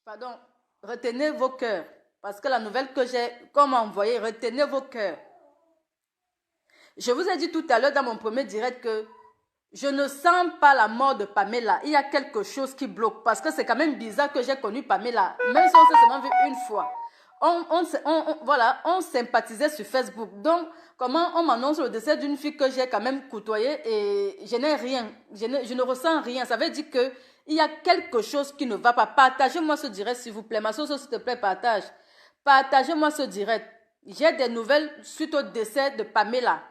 Pardon, retenez vos cœurs. Parce que la nouvelle que j'ai comme envoyée, retenez vos cœurs. Je vous ai dit tout à l'heure dans mon premier direct que je ne sens pas la mort de Pamela. Il y a quelque chose qui bloque. Parce que c'est quand même bizarre que j'ai connu Pamela. Même si on s'est seulement vu une fois. Voilà, on sympathisait sur Facebook. Donc, comment on m'annonce le décès d'une fille que j'ai quand même côtoyée et je n'ai rien. Je ne ressens rien. Ça veut dire que il y a quelque chose qui ne va pas. Partagez-moi ce direct, s'il vous plaît. Ma soeur, s'il te plaît, partage. Partagez-moi ce direct. J'ai des nouvelles suite au décès de Pamela.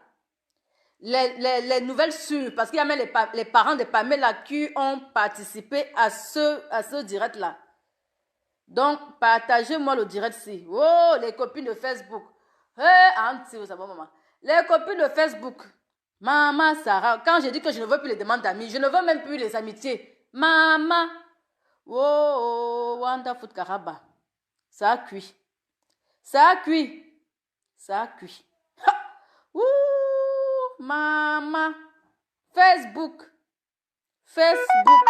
Les nouvelles sûres, parce qu'il y a même les parents de Pamela qui ont participé à ce direct-là. Donc, partagez-moi le direct-ci. Oh, les copines de Facebook. Maman. Les copines de Facebook. Maman Sarah, quand je dis que je ne veux plus les demandes d'amis, je ne veux même plus les amitiés. Maman. Oh, Wanda Foot Karaba. Ça a cuit. Ça a cuit. Ça a cuit. Ha! Ouh, maman. Facebook. Facebook.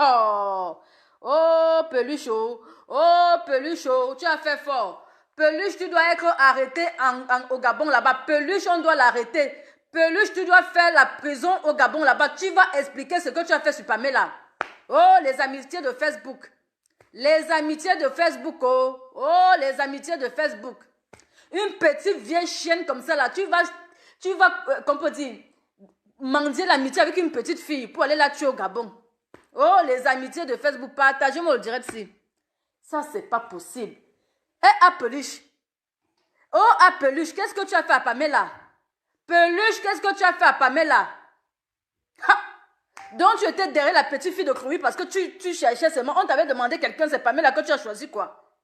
Oh. Oh, Pelucho. Oh, Pelucho. Tu as fait fort. Peluche, tu dois être arrêté au Gabon là-bas. Peluche, on doit l'arrêter. Peluche, tu dois faire la prison au Gabon là-bas. Tu vas expliquer ce que tu as fait sur Pamela. Oh, les amitiés de Facebook. Les amitiés de Facebook, oh. Oh, les amitiés de Facebook. Une petite vieille chienne comme ça là, tu vas comme on peut dire, mendier l'amitié avec une petite fille pour aller la tuer au Gabon. Oh, les amitiés de Facebook, partagez-moi le direct ici. Ça, c'est pas possible. Eh, Peluche. Oh, Peluche, qu'est-ce que tu as fait à Pamela? Peluche, qu'est-ce que tu as fait à Pamela? Ha! Donc, tu étais derrière la petite fille de Chloé parce que tu cherchais seulement. On t'avait demandé quelqu'un, c'est Pamela que tu as choisi quoi?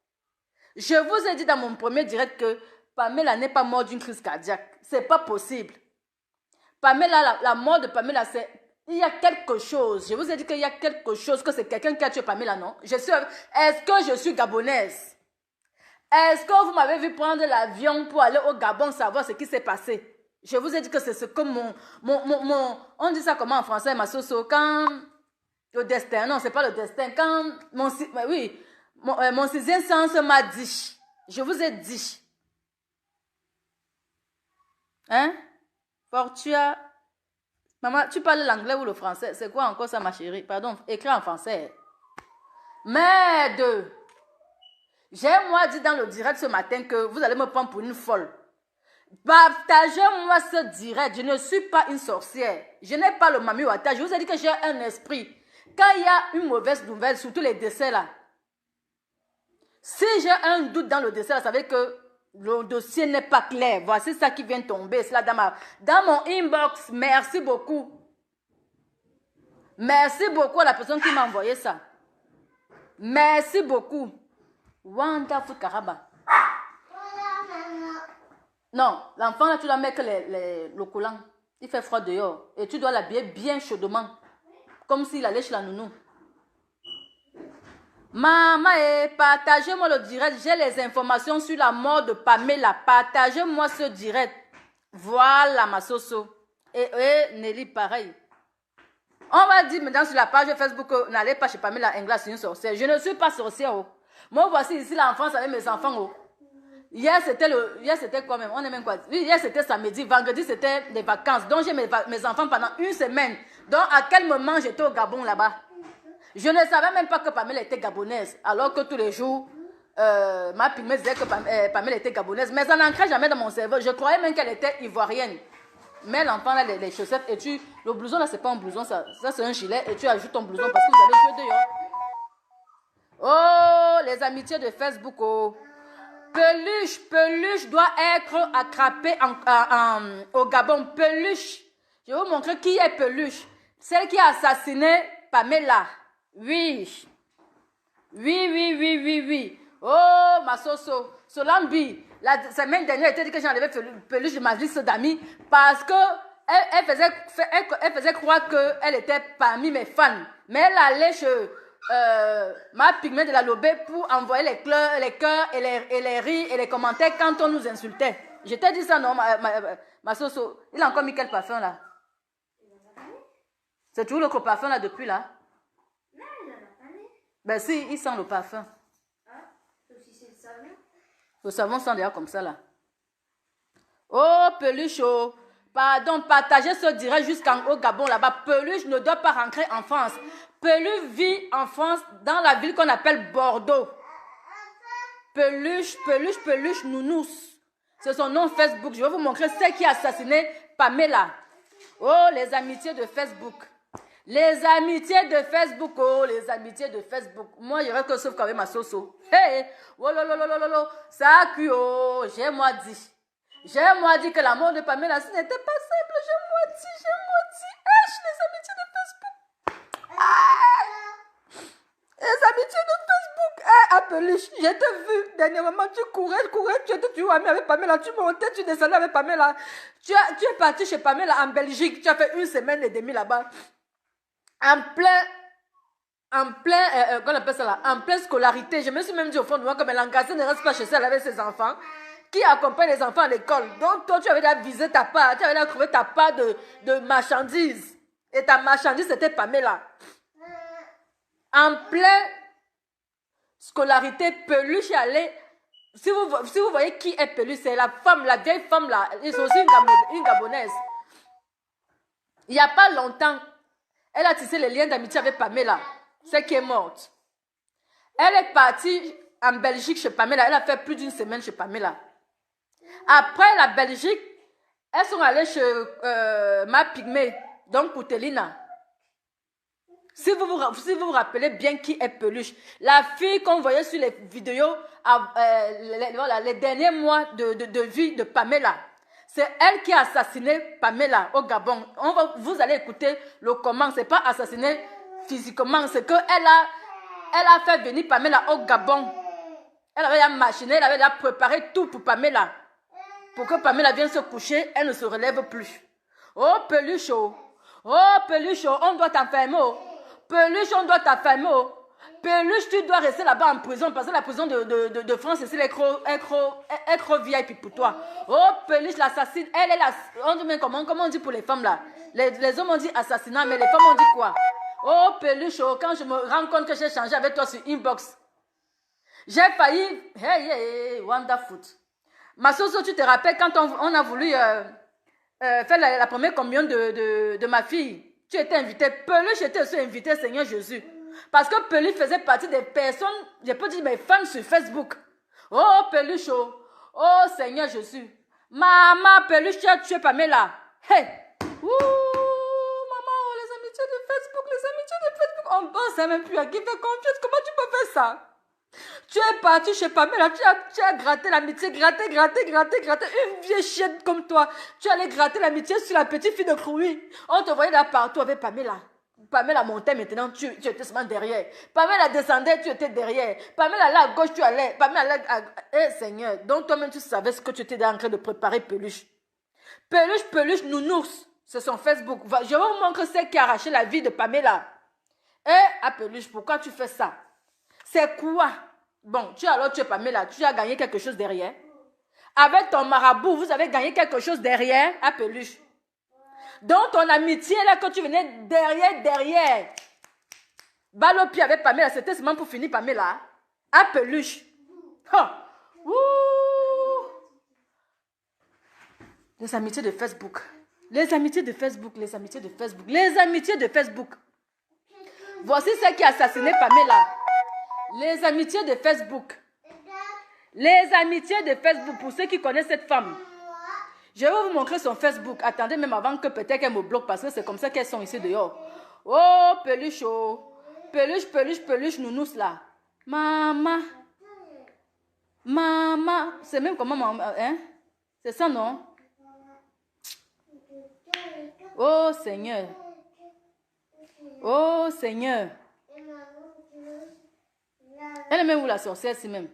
Je vous ai dit dans mon premier direct que Pamela n'est pas morte d'une crise cardiaque. C'est pas possible. Pamela, la mort de Pamela, c'est... Il y a quelque chose. Je vous ai dit qu'il y a quelque chose, que c'est quelqu'un qui a tué Pamela, non? Est-ce que je suis gabonaise? Est-ce que vous m'avez vu prendre l'avion pour aller au Gabon savoir ce qui s'est passé? Je vous ai dit que c'est ce que on dit ça comment en français, ma soso? Quand... Le destin, non, c'est pas le destin. Quand mon sixième sens m'a dit. Je vous ai dit. Hein? Fortua. Maman, tu parles l'anglais ou le français? C'est quoi encore ça, ma chérie? Pardon, écris en français. Merde! J'ai moi dit dans le direct ce matin que vous allez me prendre pour une folle. Partagez-moi ce direct. Je ne suis pas une sorcière. Je n'ai pas le mami wata. Je vous ai dit que j'ai un esprit. Quand il y a une mauvaise nouvelle, surtout les décès là, si j'ai un doute dans le décès là, ça veut dire que le dossier n'est pas clair. Voici ça qui vient tomber. C'est là dans mon inbox. Merci beaucoup. Merci beaucoup à la personne qui m'a envoyé ça. Merci beaucoup. Wanda Foot Karaba. Non, l'enfant là, tu dois mettre le collant. Il fait froid dehors. Et tu dois l'habiller bien chaudement. Comme s'il allait chez la nounou. Maman, partagez-moi le direct. J'ai les informations sur la mort de Pamela. Partagez-moi ce direct. Voilà ma soso. Et Nelly, pareil. On va dire maintenant sur la page Facebook, n'allez pas chez Pamela Engla, c'est une sorcière. Je ne suis pas sorcière. Oh. Moi, voici ici l'enfance avec mes enfants. Oh. Hier, c'était quoi même? On est même quoi? Oui, hier, c'était samedi. Vendredi, c'était des vacances. Donc, j'ai mes enfants pendant une semaine. Donc, à quel moment j'étais au Gabon là-bas? Je ne savais même pas que Pamela était gabonaise. Alors que tous les jours, ma pygmée disait que Pamela était gabonaise. Mais ça n'ancrait jamais dans mon cerveau. Je croyais même qu'elle était ivoirienne. Mais l'enfant, là, les chaussettes, et le blouson, là, c'est pas un blouson, ça c'est un gilet. Et tu ajoutes ton blouson parce que vous avez joué dehors. Oh, les amitiés de Facebook, oh. Peluche doit être attrapée au Gabon. Peluche. Je vais vous montrer qui est Peluche. Celle qui a assassiné Pamela. Oui. Oui. Oh, ma soso. Solambi. La semaine dernière, elle t'a dit que j'ai enlevé Peluche de ma liste d'amis parce que elle faisait croire qu'elle était parmi mes fans. Mais elle allait chez ma pygmée de la lobée pour envoyer les cœurs et les rires et les commentaires quand on nous insultait. Je t'ai dit ça, non, ma soso. Il a encore mis quel parfum là? C'est toujours le parfum là depuis là? Non, il n'en a pas mis. Ben si, il sent le parfum. Le savon sent déjà comme ça là. Oh, Peluche, oh. Pardon, partagez ce direct jusqu'en haut Gabon là-bas. Peluche ne doit pas rentrer en France. Peluche vit en France dans la ville qu'on appelle Bordeaux. Peluche, Peluche, Peluche, Nounous. C'est son nom Facebook. Je vais vous montrer ce qui a assassiné Pamela. Oh, les amitiés de Facebook. Les amitiés de Facebook. Oh, les amitiés de Facebook. Moi, je reste sauf quand même ma soso. Hey, oh, lolo, ça a cuit, oh, j'ai moi dit. J'ai moi dit que l'amour de Pamela, ce n'était pas simple. J'ai moi dit. Les amitiés de Facebook. Les amitiés de Facebook. Peluche, je t'ai vu. Dernièrement, tu courais, tu étais toujours ami avec Pamela. Tu montais, tu descendais avec Pamela. Tu es parti chez Pamela en Belgique. Tu as fait 1 semaine et demie là-bas. En plein, qu'on appelle ça là, en pleine scolarité. Je me suis même dit au fond de moi que l'engagée ne reste pas chez elle avec ses enfants. Qui accompagne les enfants à l'école. Donc, toi, tu avais déjà visé ta part. Tu avais déjà trouvé ta part de marchandises. Et ta marchandise, c'était Pamela. En pleine scolarité, Peluche est allée. Si vous voyez qui est Peluche, c'est la femme, la vieille femme là. C'est aussi une Gabonaise. Il n'y a pas longtemps, elle a tissé les liens d'amitié avec Pamela. C'est qui est morte. Elle est partie en Belgique chez Pamela. Elle a fait plus d'1 semaine chez Pamela. Après la Belgique, elles sont allées chez Ma Pygmée, donc Coutelina. Si vous vous rappelez bien qui est Peluche, la fille qu'on voyait sur les vidéos, les derniers mois de vie de Pamela, c'est elle qui a assassiné Pamela au Gabon. Vous allez écouter le comment, c'est pas assassiné physiquement, c'est qu'elle a fait venir Pamela au Gabon. Elle avait déjà machiné, elle avait déjà préparé tout pour Pamela. Pour que Pamela vienne se coucher, elle ne se relève plus. Oh, Peluche, oh, Peluche, on doit t'enfermer, oh. Peluche, on doit t'enfermer, oh. Peluche, tu dois rester là-bas en prison, parce que la prison de France, c'est trop VIP pour toi. Oh, Peluche, l'assassine, elle est là. On dit comment on dit pour les femmes là? Les hommes ont dit assassinat, mais les femmes ont dit quoi? Oh, Peluche, oh, quand je me rends compte que j'ai changé avec toi sur inbox, j'ai failli, hey, wonderful. Ma soso, tu te rappelles quand on a voulu faire la première communion de ma fille? Tu étais invité. Peluche était aussi invité, Seigneur Jésus. Parce que Peluche faisait partie des personnes, je peux dire mes fans sur Facebook. Oh, Peluche, oh Seigneur Jésus. Maman, Peluche, tu as tué Pamela. Hey! Maman, les amitiés de Facebook, on pense même plus à qui faire confiance. Comment tu peux faire ça? Tu es parti chez Pamela, tu as gratté l'amitié, gratté. Une vieille chienne comme toi. Tu allais gratter l'amitié sur la petite fille de Crouy. On te voyait là partout avec Pamela. Pamela montait maintenant, tu étais seulement derrière. Pamela descendait, tu étais derrière. Pamela allait à gauche, tu allais. Pamela allait à... Seigneur, donc toi-même tu savais ce que tu étais en train de préparer, Peluche. Peluche, Nounours. C'est son Facebook. Je vais vous montrer celle qui a arraché la vie de Pamela. Peluche, pourquoi tu fais ça? C'est quoi? Bon, tu es Pamela, tu as gagné quelque chose derrière. Avec ton marabout, vous avez gagné quelque chose derrière, Peluche. Donc ton amitié là, quand tu venais derrière, balle au pied avec Pamela, c'était seulement pour finir Pamela, Peluche. Les amitiés de Facebook. Voici ce qui a assassiné Pamela. Les amitiés de Facebook. Pour ceux qui connaissent cette femme. Je vais vous montrer son Facebook. Attendez même avant que peut-être qu'elle me bloque parce que c'est comme ça qu'elles sont ici dehors. Oh, Peluche, oh. Peluche, Nounous là. Maman. C'est même comment maman, hein? C'est ça, non? Oh, Seigneur. Elle est même où la sorcière ici même?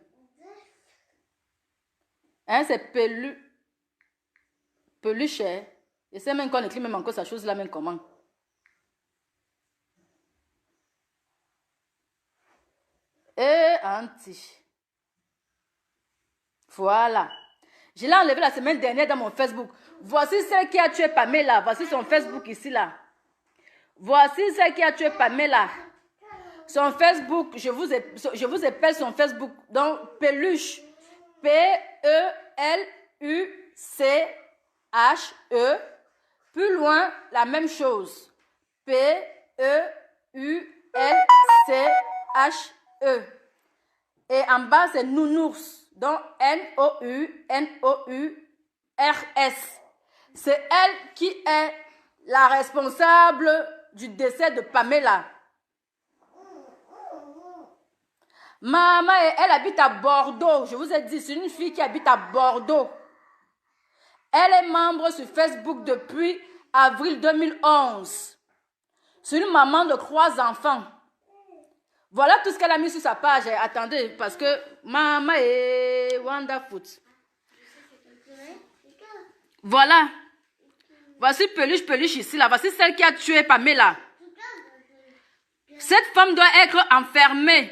Hein, c'est Peluche. Je sais même qu'on écrit même encore sa chose là, même comment. Anti. Voilà. Je l'ai enlevé la semaine dernière dans mon Facebook. Voici celle qui a tué Pamela. Voici son Facebook ici là. Voici celle qui a tué Pamela. Son Facebook, je vous appelle son Facebook. Donc, Peluche. P-E-L-U-C-H-E. Plus loin, la même chose. P-E-U-L-C-H-E. Et en bas, c'est Nounours. Donc, N-O-U-N-O-U-R-S. C'est elle qui est la responsable du décès de Pamela. Maman, elle habite à Bordeaux. Je vous ai dit, c'est une fille qui habite à Bordeaux. Elle est membre sur Facebook depuis avril 2011. C'est une maman de 3 enfants. Voilà tout ce qu'elle a mis sur sa page. Attendez, parce que maman est wonderful. Voilà. Voici Peluche ici, là. Voici celle qui a tué Pamela. Cette femme doit être enfermée.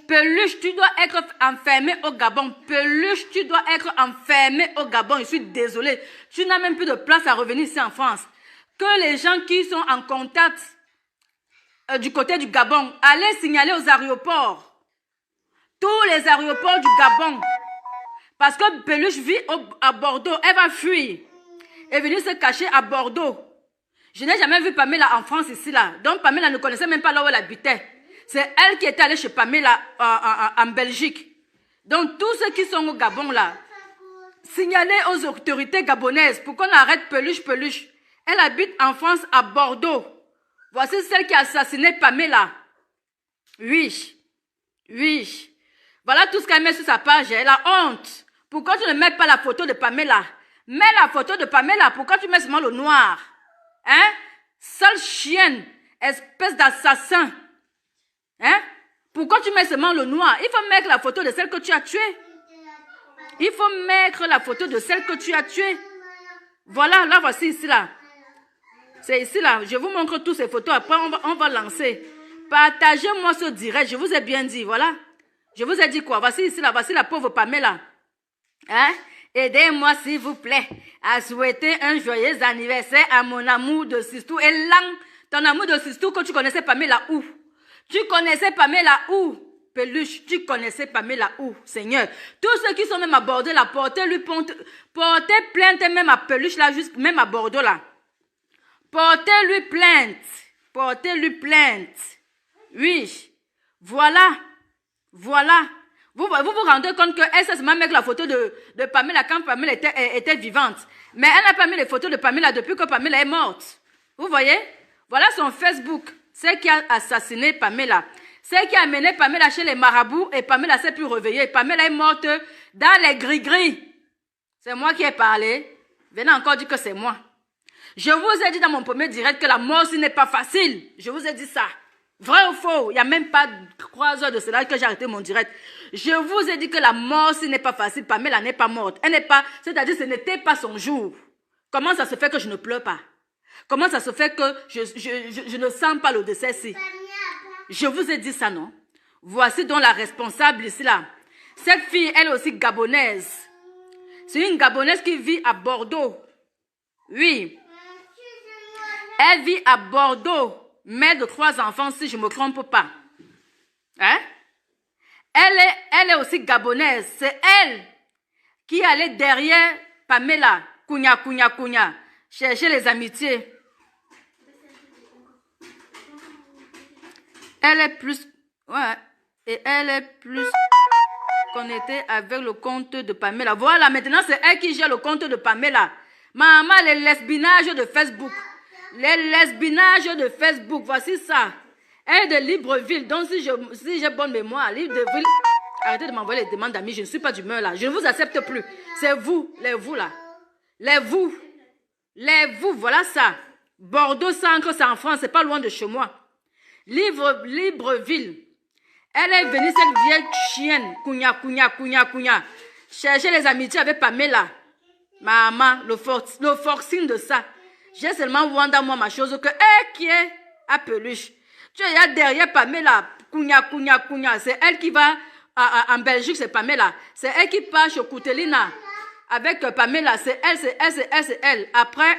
Peluche, tu dois être enfermé au Gabon. Peluche, tu dois être enfermé au Gabon. Je suis désolée. Tu n'as même plus de place à revenir ici en France. Que les gens qui sont en contact du côté du Gabon, allez signaler aux aéroports. Tous les aéroports du Gabon. Parce que Peluche vit à Bordeaux. Elle va fuir. Elle est venue se cacher à Bordeaux. Je n'ai jamais vu Pamela en France ici, là. Donc Pamela ne connaissait même pas là où elle habitait. C'est elle qui était allée chez Pamela en Belgique. Donc, tous ceux qui sont au Gabon, là, signalez aux autorités gabonaises pour qu'on arrête Peluche. Elle habite en France, à Bordeaux. Voici celle qui a assassiné Pamela. Oui. Voilà tout ce qu'elle met sur sa page. Elle a honte. Pourquoi tu ne mets pas la photo de Pamela? Mets la photo de Pamela. Pourquoi tu mets seulement le noir? Hein? Sale chienne. Espèce d'assassin. Hein? Pourquoi tu mets seulement le noir? Il faut mettre la photo de celle que tu as tuée. Il faut mettre la photo de celle que tu as tuée. Voilà, là, voici ici, là. C'est ici, là. Je vous montre toutes ces photos. Après, on va lancer. Partagez-moi ce direct. Je vous ai bien dit, voilà. Je vous ai dit quoi? Voici ici, là. Voici la pauvre Pamela. Hein? Aidez-moi, s'il vous plaît, à souhaiter un joyeux anniversaire à mon amour de Sistou. Et là, ton amour de Sistou, que tu connaissais Pamela où? Tu connaissais Pamela où? Peluche, tu connaissais Pamela où, Seigneur? Tous ceux qui sont même à Bordeaux, là, portez plainte même à Peluche, là, juste même à Bordeaux, là. Portez-lui plainte. Oui. Voilà. Vous vous rendez compte qu'elle s'est seulement mettre la photo de Pamela quand Pamela était vivante. Mais elle n'a pas mis les photos de Pamela depuis que Pamela est morte. Vous voyez? Voilà son Facebook. C'est qui a assassiné Pamela. C'est qui a amené Pamela chez les marabouts et Pamela s'est plus réveillée. Pamela est morte dans les gris-gris. C'est moi qui ai parlé. Venez encore dire que c'est moi. Je vous ai dit dans mon premier direct que la mort, ce n'est pas facile. Je vous ai dit ça. Vrai ou faux? Il n'y a même pas 3 heures de cela que j'ai arrêté mon direct. Je vous ai dit que la mort, ce n'est pas facile. Pamela n'est pas morte. Elle n'est pas, c'est-à-dire ce n'était pas son jour. Comment ça se fait que je ne pleure pas? Comment ça se fait que je ne sens pas le décès-ci? Je vous ai dit ça, non? Voici donc la responsable ici, là. Cette fille, elle est aussi gabonaise. C'est une gabonaise qui vit à Bordeaux. Oui. Elle vit à Bordeaux. Mère de 3 enfants, si je ne me trompe pas. Hein? Elle est aussi gabonaise. C'est elle qui allait derrière Pamela. Kounya. Chercher les amitiés. Elle est plus... Ouais. Et elle est plus connectée avec le compte de Pamela. Voilà, maintenant c'est elle qui gère le compte de Pamela. Maman, les lesbinages de Facebook. Les lesbinages de Facebook, voici ça. Elle est de Libreville. Donc si j'ai bonne mémoire, Libreville... Arrêtez de m'envoyer les demandes d'amis. Je ne suis pas d'humeur là. Je ne vous accepte plus. C'est vous, les vous là. Les vous, voilà ça. Bordeaux Centre, c'est en France, c'est pas loin de chez moi. Libreville. Elle est venue, cette vieille chienne. Kounya. Chercher les amitiés avec Pamela. Maman, le forcing de ça. J'ai seulement Wanda, moi, ma chose, que qui est à Peluche. Tu es là derrière Pamela. Kounya. C'est elle qui va en Belgique, c'est Pamela. C'est elle qui part chez Koutelina. Avec Pamela, c'est elle. Après,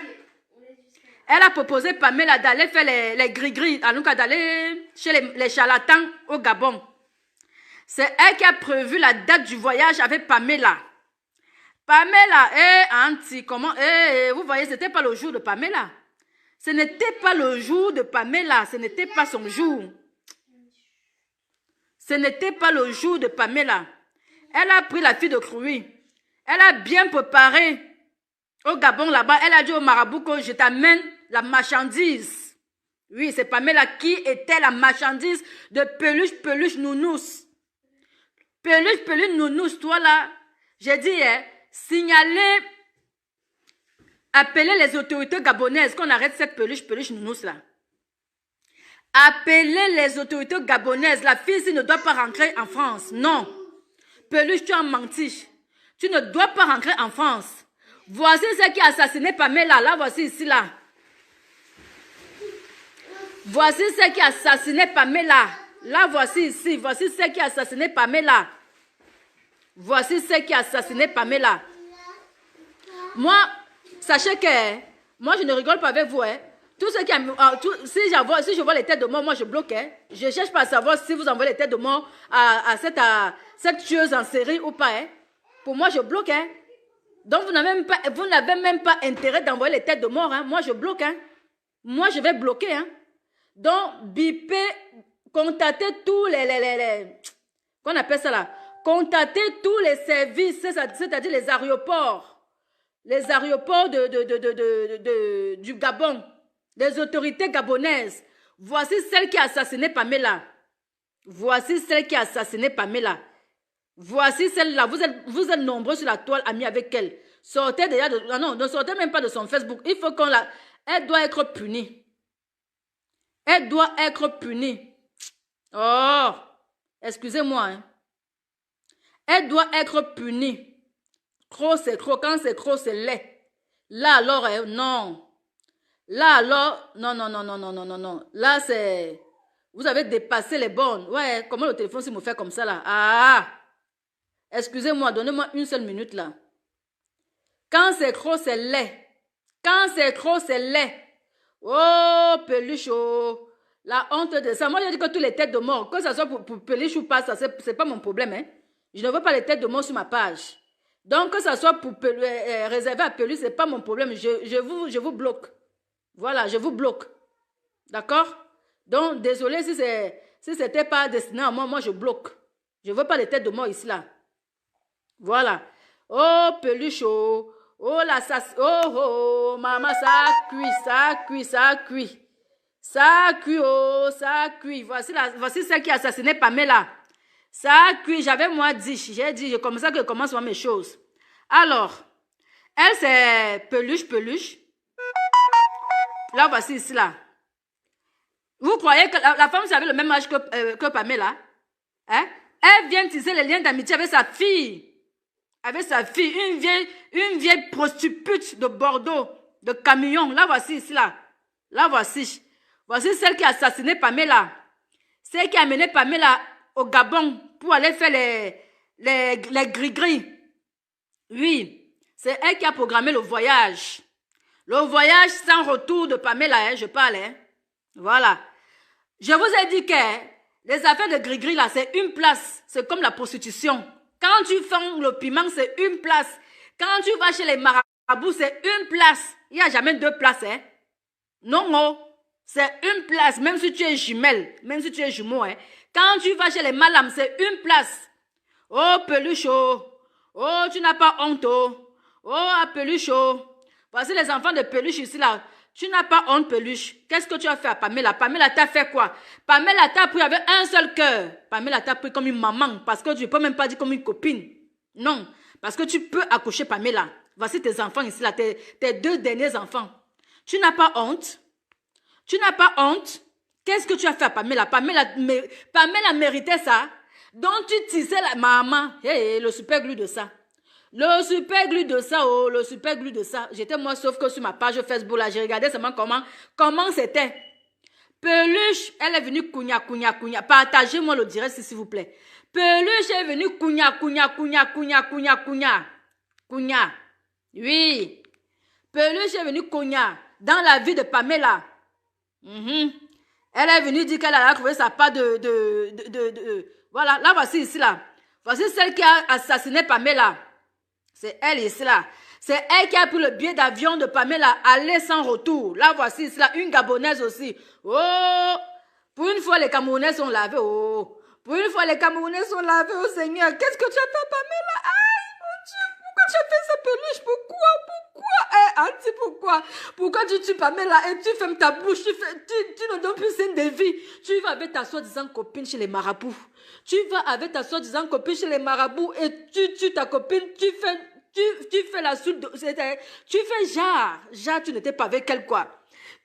elle a proposé Pamela d'aller faire les gris-gris, en tout cas d'aller chez les charlatans au Gabon. C'est elle qui a prévu la date du voyage avec Pamela. Pamela, Auntie, comment, vous voyez, ce n'était pas le jour de Pamela. Ce n'était pas le jour de Pamela, ce n'était pas son jour. Ce n'était pas le jour de Pamela. Elle a pris la fille de Crouy. Elle a bien préparé au Gabon là-bas. Elle a dit au marabout que je t'amène la marchandise. Oui, c'est Pamela qui était la marchandise de peluche nounous. Peluche nounous, toi là, j'ai dit, signaler, appeler les autorités gabonaises qu'on arrête cette peluche nounous là. Appeler les autorités gabonaises. La fille ne doit pas rentrer en France. Non. Peluche, tu as menti. Tu ne dois pas rentrer en France. Voici ce qui a assassiné Pamela. Là, voici ici, là. Voici ce qui a assassiné Pamela. Là, voici ici. Voici ce qui a assassiné Pamela. Voici ce qui a assassiné Pamela. Moi, sachez que moi, je ne rigole pas avec vous, hein. Tout ce qui si je vois les têtes de mort, moi je bloque. Hein. Je ne cherche pas à savoir si vous envoyez les têtes de mort à cette tueuse en série ou pas. Hein. Pour moi, je bloque. Hein. Donc, vous n'avez même pas intérêt d'envoyer les têtes de mort. Hein. Moi, je bloque. Hein. Moi, je vais bloquer. Hein. Donc, bipez, contactez tous qu'on appelle ça là. Contactez tous les services, c'est-à-dire les aéroports. Les aéroports du Gabon. Les autorités gabonaises. Voici celle qui a assassiné Pamela. Voici celle qui a assassiné Pamela. Voici celle-là. Vous êtes nombreux sur la toile, amis avec elle. Sortez déjà de... Non, ne sortez même pas de son Facebook. Il faut qu'on la... Elle doit être punie. Elle doit être punie. Oh! Excusez-moi. Hein. Elle doit être punie. Croc, c'est croc. Quand c'est croc, c'est lait. Là, alors, non. Là, alors, non. Là, c'est... Vous avez dépassé les bornes. Ouais, comment le téléphone s'il me fait comme ça, là? Ah! Excusez-moi, donnez-moi une seule minute, là. Quand c'est gros, c'est lait. Quand c'est gros, c'est lait. Oh, peluche, oh. La honte de ça. Moi, je dis que toutes les têtes de mort, que ce soit pour peluche ou pas, ça, c'est pas mon problème, hein. Je ne veux pas les têtes de mort sur ma page. Donc, que ce soit pour réserver à peluche, c'est pas mon problème. Je vous bloque. Voilà, je vous bloque. D'accord? Donc, désolé si c'était pas destiné à moi, moi je bloque. Je ne veux pas les têtes de mort ici, là. Voilà. Oh, peluche, oh. Oh, oh, maman, ça cuit. Ça cuit, oh, ça cuit. Voici celle qui a assassiné Pamela. Ça cuit, j'avais moi dit, j'ai comme ça que commencent mes choses. Alors, elle, c'est peluche. Là, voici ici, là. Vous croyez que la femme, c'est avec le même âge que Pamela? Hein? Elle vient tisser les liens d'amitié avec sa fille. Avec sa fille, une vieille prostituée de Bordeaux, de camion. Là, voici ici, là. Là, voici. Voici celle qui a assassiné Pamela. Celle qui a amené Pamela au Gabon pour aller faire les gris-gris. Oui, c'est elle qui a programmé le voyage. Le voyage sans retour de Pamela, hein, je parle. Hein. Voilà. Je vous ai dit que les affaires de gris-gris, là, c'est une place. C'est comme la prostitution. Quand tu fais le piment, c'est une place. Quand tu vas chez les marabouts, c'est une place. Il n'y a jamais deux places. Hein. Non. C'est une place. Même si tu es jumelle, même si tu es jumeau. Hein. Quand tu vas chez les malams, c'est une place. Oh, peluche. Oh, tu n'as pas honte. Oh, peluche. Voici les enfants de peluche ici, là. Tu n'as pas honte, peluche. Qu'est-ce que tu as fait à Pamela? Pamela t'a fait quoi? Pamela t'a pris avec un seul cœur. Pamela t'a pris comme une maman. Parce que tu ne peux même pas dire comme une copine. Non. Parce que tu peux accoucher Pamela. Voici tes enfants ici, là. Tes deux derniers enfants. Tu n'as pas honte? Tu n'as pas honte? Qu'est-ce que tu as fait à Pamela? Pamela méritait ça. Donc tu tissais la maman. Hey, le super glue de ça. Le super glue de ça, oh, le super glue de ça. J'étais moi sauf que sur ma page Facebook, là, j'ai regardé seulement comment c'était. Peluche, elle est venue cugna. Partagez-moi le direct, s'il vous plaît. Peluche est venue cugna. Oui. Peluche est venue cugna dans la vie de Pamela. Elle est venue dire qu'elle a trouvé sa part Voilà, là voici ici là. Voici celle qui a assassiné Pamela. C'est elle ici là. C'est elle qui a pris le billet d'avion de Pamela, aller sans retour. Là voici ici là, une Gabonaise aussi. Oh, pour une fois les Camerounais sont lavés. Oh, pour une fois les Camerounais sont lavés. Oh Seigneur, qu'est-ce que tu as fait Pamela? Aïe, mon Dieu, pourquoi tu as fait ça Peluche? Pourquoi? Auntie, pourquoi? Pourquoi tu tues Pamela et tu fermes ta bouche, tu ne donnes plus signe de vie. Tu vas avec ta soi-disant copine chez les marabouts. Tu vas avec ta soi-disant copine chez les marabouts et tu tues ta copine, tu fais la suite, tu fais genre, tu n'étais pas avec elle quoi.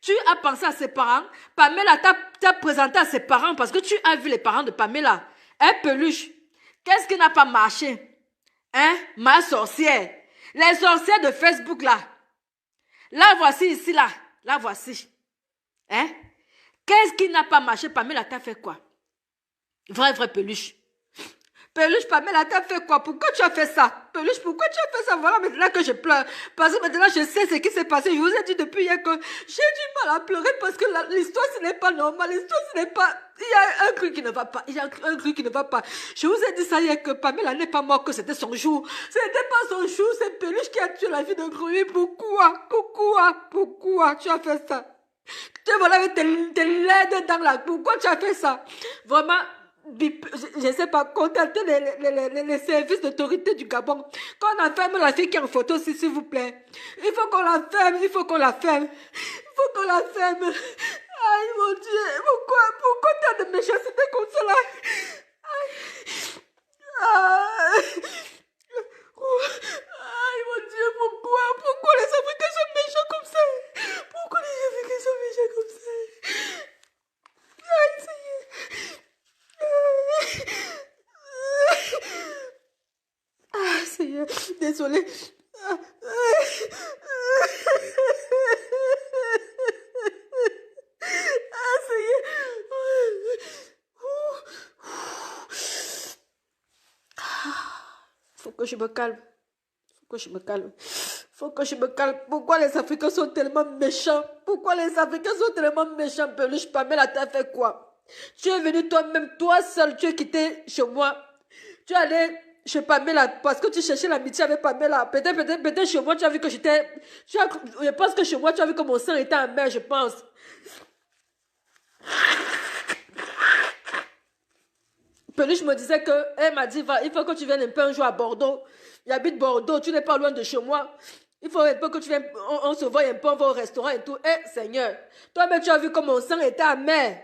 Tu as pensé à ses parents, Pamela t'a présenté à ses parents parce que tu as vu les parents de Pamela. Hein, Peluche, qu'est-ce qui n'a pas marché? Hein, ma sorcière. Les sorcières de Facebook là. Là voici ici là. Là voici. Hein? Qu'est-ce qui n'a pas marché? Pamela t'a fait quoi? Vrai Peluche. Peluche, Pamela t'a fait quoi? Pourquoi tu as fait ça? Peluche, pourquoi tu as fait ça? Voilà maintenant que je pleure. Parce que maintenant je sais ce qui s'est passé. Je vous ai dit depuis hier que j'ai du mal à pleurer parce que l'histoire ce n'est pas normal. L'histoire ce n'est pas... Il y a un truc qui ne va pas. Il y a un truc qui ne va pas. Je vous ai dit ça hier que Pamela n'est pas morte, que c'était son jour. Ce n'était pas son jour. C'est Peluche qui a tué la vie de Gruy. Pourquoi tu as fait ça? Tu es voilà avec tes laides dans la... Pourquoi tu as fait ça? Vraiment... Je ne sais pas, contactez les services d'autorité du Gabon. Quand on enferme la fille qui est en photo, s'il vous plaît. Il faut qu'on la ferme, il faut qu'on la ferme. Aïe, mon Dieu, pourquoi tu as de méchanceté comme ça là? Aïe. Aïe, mon Dieu, pourquoi les Africains sont méchants comme ça? Pourquoi les Africains sont méchants comme ça? Aïe, ça y est. Ah, Seigneur, désolé. Ah, Seigneur. Faut que je me calme. Pourquoi les Africains sont tellement méchants? Peluche, Pamela t'a fait quoi? Tu es venu toi-même, toi seul, tu es quitté chez moi. Tu es allé chez Pamela parce que tu cherchais l'amitié avec Pamela. Peut-être chez moi, tu as vu que j'étais... Je pense que chez moi, tu as vu que mon sang était amer, je pense. Peluche me disait que... Elle m'a dit, il faut que tu viennes un peu un jour à Bordeaux. J'habite Bordeaux, tu n'es pas loin de chez moi. Il faut un peu que tu viennes, on se voit un peu, on va au restaurant et tout. Eh, Seigneur, toi-même, tu as vu que mon sang était amer.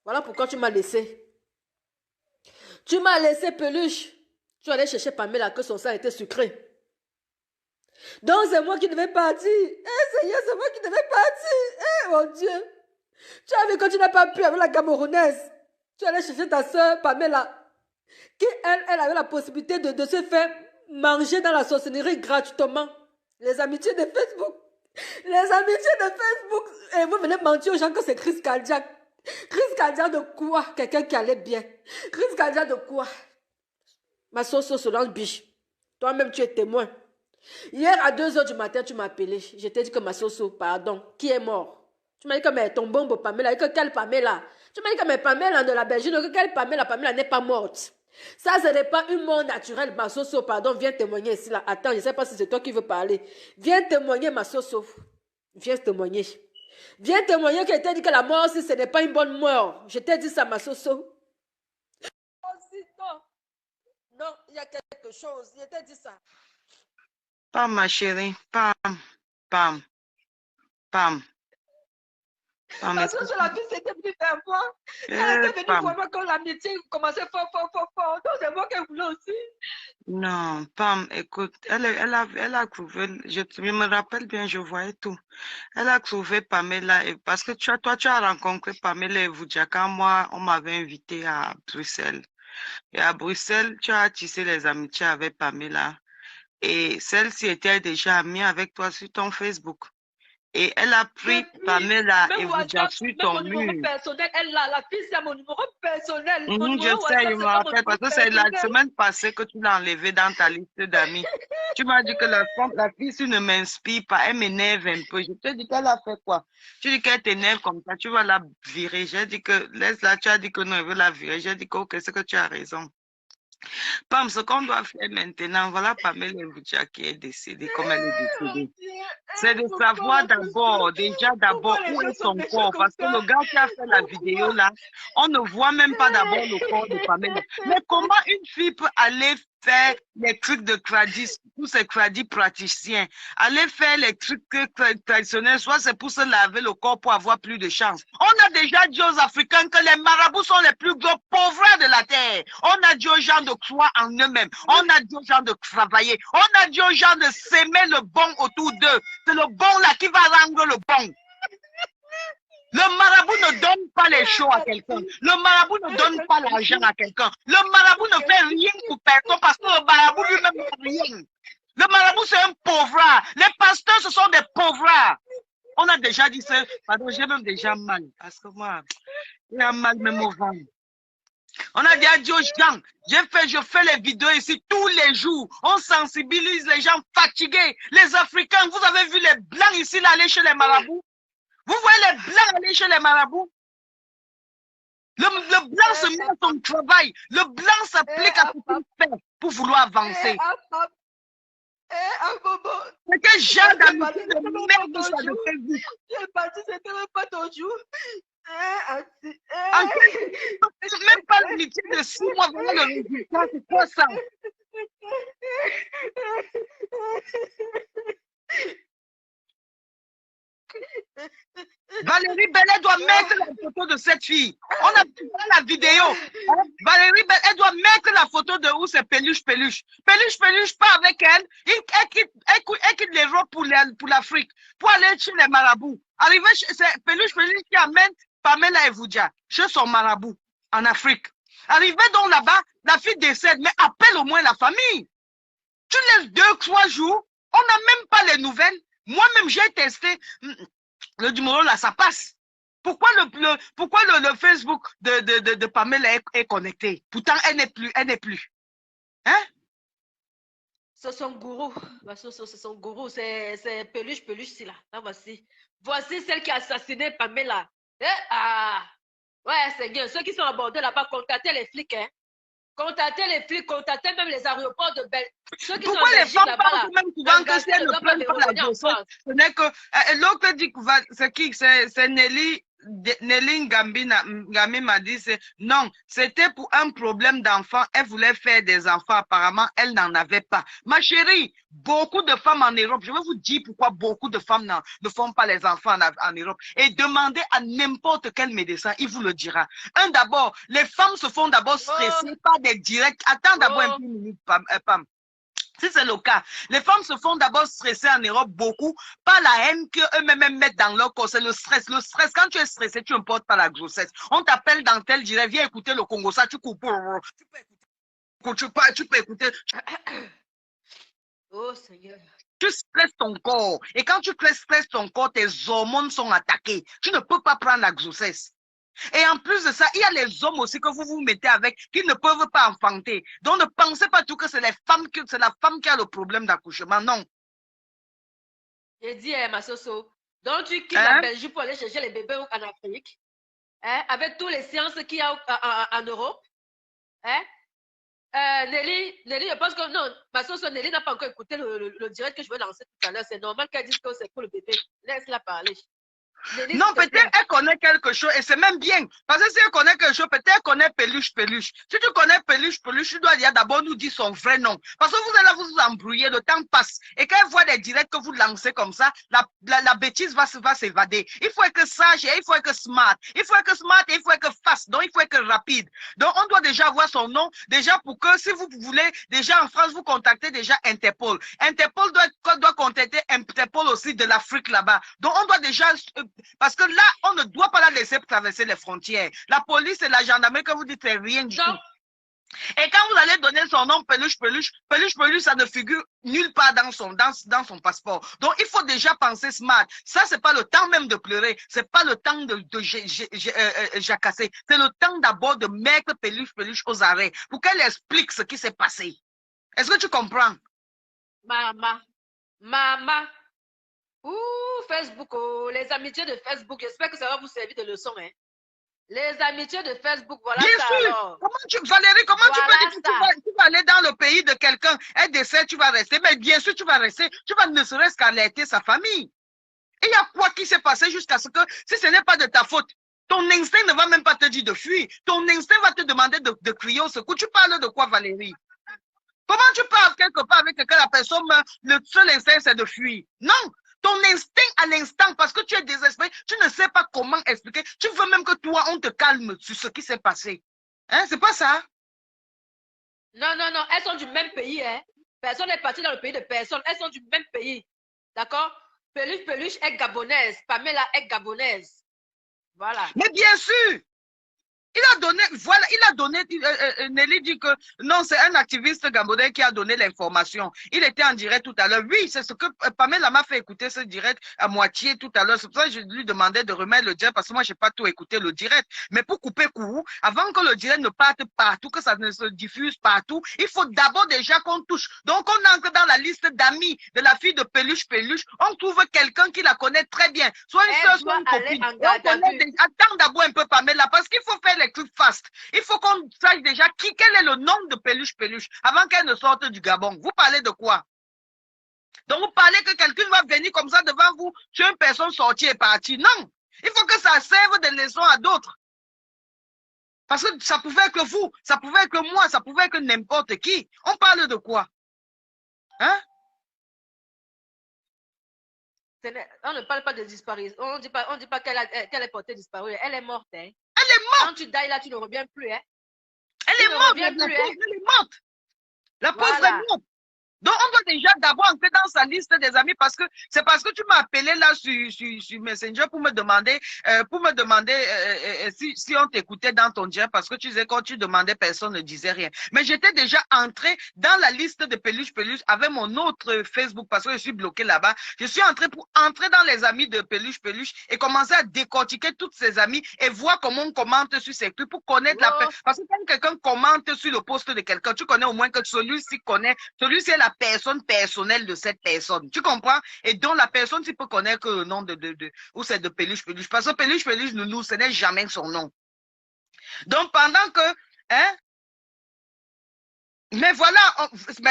Voilà pourquoi tu m'as laissé. Tu m'as laissé, Peluche. Tu allais chercher Pamela que son sang était sucré. Donc c'est moi qui devais partir. Eh Seigneur, c'est moi qui devais partir. Eh mon Dieu. Tu as vu que tu n'as pas pu avec la Camerounaise. Tu allais chercher ta soeur Pamela. Qui elle avait la possibilité de se faire manger dans la sorcellerie gratuitement. Les amitiés de Facebook. Et vous venez mentir aux gens que c'est crise cardiaque. Crise cardiaque de quoi? Quelqu'un qui allait bien. Crise cardiaque de quoi? Ma sauce Solange biche. Toi-même, tu es témoin. Hier, à 2h du matin, tu m'as appelé. Je t'ai dit que ma sauce, pardon, qui est mort? Tu m'as dit que mais ton bon Pamela, que quelle Pamela? Tu m'as dit que mais Pamela de la Belgique, que quelle Pamela n'est pas morte. Ça, ce n'est pas une mort naturelle. Ma sauce, pardon, viens témoigner ici. Là. Attends, je ne sais pas si c'est toi qui veux parler. Viens témoigner, ma sauce. Viens témoigner. Viens témoigner que je t'ai dit que la mort, si ce n'est pas une bonne mort. Je t'ai dit ça, ma sauce. Non, il y a quelque chose. Je t'ai dit ça. Pam, ma chérie. Pam. Parce que la vie s'était venue vers moi. Elle était venue voir moi quand l'amitié commençait fort. Donc c'est moi qui voulais aussi. Non, Pam, écoute, elle a trouvé, je me rappelle bien, je voyais tout. Elle a trouvé Pamela, parce que toi, tu as rencontré Pamela et Voudia quand moi, on m'avait invité à Bruxelles. Et à Bruxelles, tu as tissé les amitiés avec Pamela. Et celle-ci était déjà amie avec toi sur ton Facebook. Et elle a pris Pamela et Voudia sur ton mur. Mon numéro personnel, la fille, c'est mon numéro personnel. Je sais, je me rappelle, parce que c'est la semaine passée que tu l'as enlevé dans ta liste d'amis. Tu m'as dit que la fille, si ne m'inspire pas, elle m'énerve un peu. Je te dis qu'elle a fait quoi? Tu dis qu'elle t'énerve comme ça, tu vas la virer. J'ai dit que laisse-la, tu as dit que non, elle veut la virer. J'ai dit que ok, c'est que tu as raison. Pam, ce qu'on doit faire maintenant, voilà Pamela Evoudia qui est décédée, comme elle est décédée. C'est de savoir d'abord, déjà d'abord, où est son corps. Parce que le gars qui a fait la vidéo là, on ne voit même pas d'abord le corps de Pamela. Mais comment une fille peut aller faire les trucs de tradis, tous ces tradis praticiens, aller faire les trucs traditionnels, soit c'est pour se laver le corps pour avoir plus de chance. On a déjà dit aux Africains que les marabouts sont les plus gros pauvres de la terre. On a dit aux gens de croire en eux-mêmes. On a dit aux gens de travailler. On a dit aux gens de s'aimer le bon autour d'eux. C'est le bon là qui va rendre le bon. Le marabout ne donne pas les choses à quelqu'un. Le marabout ne donne pas l'argent à quelqu'un. Le marabout ne fait rien pour personne parce que le marabout lui-même n'a rien. Le marabout, c'est un pauvre. Les pasteurs, ce sont des pauvres. On a déjà dit ça. Pardon, j'ai même déjà mal. Parce que moi, j'ai un mal même au ventre. On a déjà dit aux gens, je fais les vidéos ici tous les jours. On sensibilise les gens fatigués. Les Africains, vous avez vu les Blancs ici là, aller chez les marabouts? Vous voyez les Blancs aller chez les marabouts? Le Blanc se met à son travail. Le Blanc s'applique à ce qu'il fait pour vouloir avancer. C'est quel genre d'amitié de merde ça de Facebook? Tu es parti, c'était même pas ton jour. Même pas l'amitié de 6 mois, voilà le résultat, c'est quoi ça? Valérie Bellet doit mettre la photo de cette fille. On a vu la vidéo. Valérie Bellet, elle doit mettre la photo de où c'est Peluche. Peluche, pas avec elle. Elle quitte l'Europe pour l'Afrique, pour aller chez les marabouts. Arrivé, c'est Peluche qui amène Pamela Evoudia chez son marabout en Afrique. Arrivé donc là-bas, la fille décède, mais appelle au moins la famille. Tu laisses 2-3 jours, on n'a même pas les nouvelles. Moi-même, j'ai testé. Le numéro là, ça passe. Pourquoi le Facebook de Pamela est connecté? Pourtant, elle n'est plus. Hein? C'est son gourou. C'est son gourou. C'est Peluche, c'est là. Là, voici. Voici celle qui a assassiné Pamela. Ouais, c'est bien. Ceux qui sont abordés là-bas, contactez les flics. Hein. Contactez les flics, contactez même les aéroports de Belgique. Pourquoi les femmes parlent même souvent que si elles ne prennent pas la grossesse, ce n'est que l'autre dit que c'est qui? C'est Nelly Ngambi m'a dit non, c'était pour un problème d'enfant. Elle voulait faire des enfants. Apparemment, elle n'en avait pas. Ma chérie, beaucoup de femmes en Europe, je vais vous dire pourquoi beaucoup de femmes ne font pas les enfants en Europe. Et demandez à n'importe quel médecin, il vous le dira. D'abord, les femmes se font d'abord stresser par des directs. Attends d'abord un peu une minute, Pam. Si c'est le cas, les femmes se font d'abord stresser en Europe beaucoup par la haine qu'eux-mêmes mettent dans leur corps. C'est le stress. Le stress, quand tu es stressé, tu ne portes pas la grossesse. On t'appelle dans tel direct, viens écouter le Congo, ça, tu coupes. Tu peux écouter. Oh Seigneur. Tu stresses ton corps. Et quand tu stresses ton corps, tes hormones sont attaquées. Tu ne peux pas prendre la grossesse. Et en plus de ça, il y a les hommes aussi que vous vous mettez avec qui ne peuvent pas enfanter. Donc ne pensez pas tout que c'est la femme qui a le problème d'accouchement. Non. J'ai dit, ma soso, donc tu quittes la Belgique pour aller chercher les bébés en Afrique, avec toutes les sciences qu'il y a en Europe. Nelly, je pense que non, ma soso, Nelly n'a pas encore écouté le direct que je veux lancer tout à l'heure. C'est normal qu'elle dise que c'est pour le bébé. Laisse-la parler. Non, peut-être elle connaît quelque chose et c'est même bien. Parce que si elle connaît quelque chose, peut-être elle connaît Peluche. Si tu connais Peluche, tu dois d'abord nous dire son vrai nom. Parce que vous allez vous embrouiller, le temps passe. Et quand elle voit des directs que vous lancez comme ça, la bêtise va s'évader. Il faut être sage et il faut être smart. Il faut être smart et il faut être fast. Donc, il faut être rapide. Donc, on doit déjà avoir son nom, déjà pour que si vous voulez, déjà en France, vous contactez déjà Interpol. Interpol doit contacter Interpol aussi de l'Afrique là-bas. Donc, on doit déjà... Parce que là, on ne doit pas la laisser traverser les frontières. La police et la gendarmerie, que vous dites, c'est rien du tout. Et quand vous allez donner son nom, Peluche, ça ne figure nulle part dans son passeport. Donc, il faut déjà penser smart. Ça, c'est pas le temps même de pleurer. C'est pas le temps de jacasser. C'est le temps d'abord de mettre Peluche aux arrêts pour qu'elle explique ce qui s'est passé. Est-ce que tu comprends? Maman. Maman. Ouh, Facebook, oh, les amitiés de Facebook. J'espère que ça va vous servir de leçon. Hein. Les amitiés de Facebook, voilà Bien ça sûr. alors. Valérie, comment tu Voilà peux dire que ça. tu vas aller dans le pays de quelqu'un, elle décède, tu vas rester. Mais bien sûr, tu vas rester. Tu vas ne serait-ce qu'alerter sa famille. Et il y a quoi qui s'est passé jusqu'à ce que, si ce n'est pas de ta faute, ton instinct ne va même pas te dire de fuir. Ton instinct va te demander de crier au secours. Tu parles de quoi, Valérie? Comment tu parles quelque part avec quelqu'un, la personne meurt, le seul instinct, c'est de fuir? Non! Ton instinct à l'instant, parce que tu es désespéré, tu ne sais pas comment expliquer. Tu veux même que toi, on te calme sur ce qui s'est passé. Hein? C'est pas ça? Non, non, non, elles sont du même pays. Hein. Personne n'est parti dans le pays de personne. Elles sont du même pays. D'accord? Peluche est gabonaise. Pamela est gabonaise. Voilà. Mais bien sûr! Il a donné, voilà, Nelly dit que non, c'est un activiste gabonais qui a donné l'information. Il était en direct tout à l'heure. Oui, c'est ce que Pamela m'a fait écouter ce direct à moitié tout à l'heure. C'est pour ça que je lui demandais de remettre le direct parce que moi, je n'ai pas tout écouté le direct. Mais pour couper court, avant que le direct ne parte partout, que ça ne se diffuse partout, il faut d'abord déjà qu'on touche. Donc, on entre dans la liste d'amis de la fille de Peluche. On trouve quelqu'un qui la connaît très bien. Soit une soeur, soit une copine. Attends d'abord un peu Pamela parce qu'il faut faire les trucs fast. Il faut qu'on sache déjà quel est le nom de Peluche avant qu'elle ne sorte du Gabon. Vous parlez de quoi? Donc vous parlez que quelqu'un va venir comme ça devant vous, tuer une personne sortie et partie. Non, il faut que ça serve de leçon à d'autres. Parce que ça pouvait être vous, ça pouvait être moi, ça pouvait être n'importe qui. On parle de quoi? Hein? On ne parle pas de disparition. On ne dit pas qu'elle est portée disparue. Elle est morte. Hein. Elle est morte. Quand tu dailles là, tu ne reviens plus. Hein. Elle est morte. La pauvre, elle est morte. La pauvre est morte. Donc, on doit déjà d'abord entrer dans sa liste des amis parce que c'est parce que tu m'as appelé là sur Messenger pour me demander si on t'écoutait dans ton direct parce que tu disais quand tu demandais, personne ne disait rien. Mais j'étais déjà entré dans la liste de Peluche avec mon autre Facebook parce que je suis bloqué là-bas. Je suis entré pour entrer dans les amis de Peluche et commencer à décortiquer toutes ses amies et voir comment on commente sur ses trucs pour connaître la personne. Parce que quand quelqu'un commente sur le post de quelqu'un, tu connais au moins que celui-ci est la personne personnelle de cette personne. Tu comprends? Et donc, la personne, tu peux connaître le nom ou c'est de Peluche. Parce que Peluche, nous, ce n'est jamais son nom. Donc, pendant que, hein, mais voilà,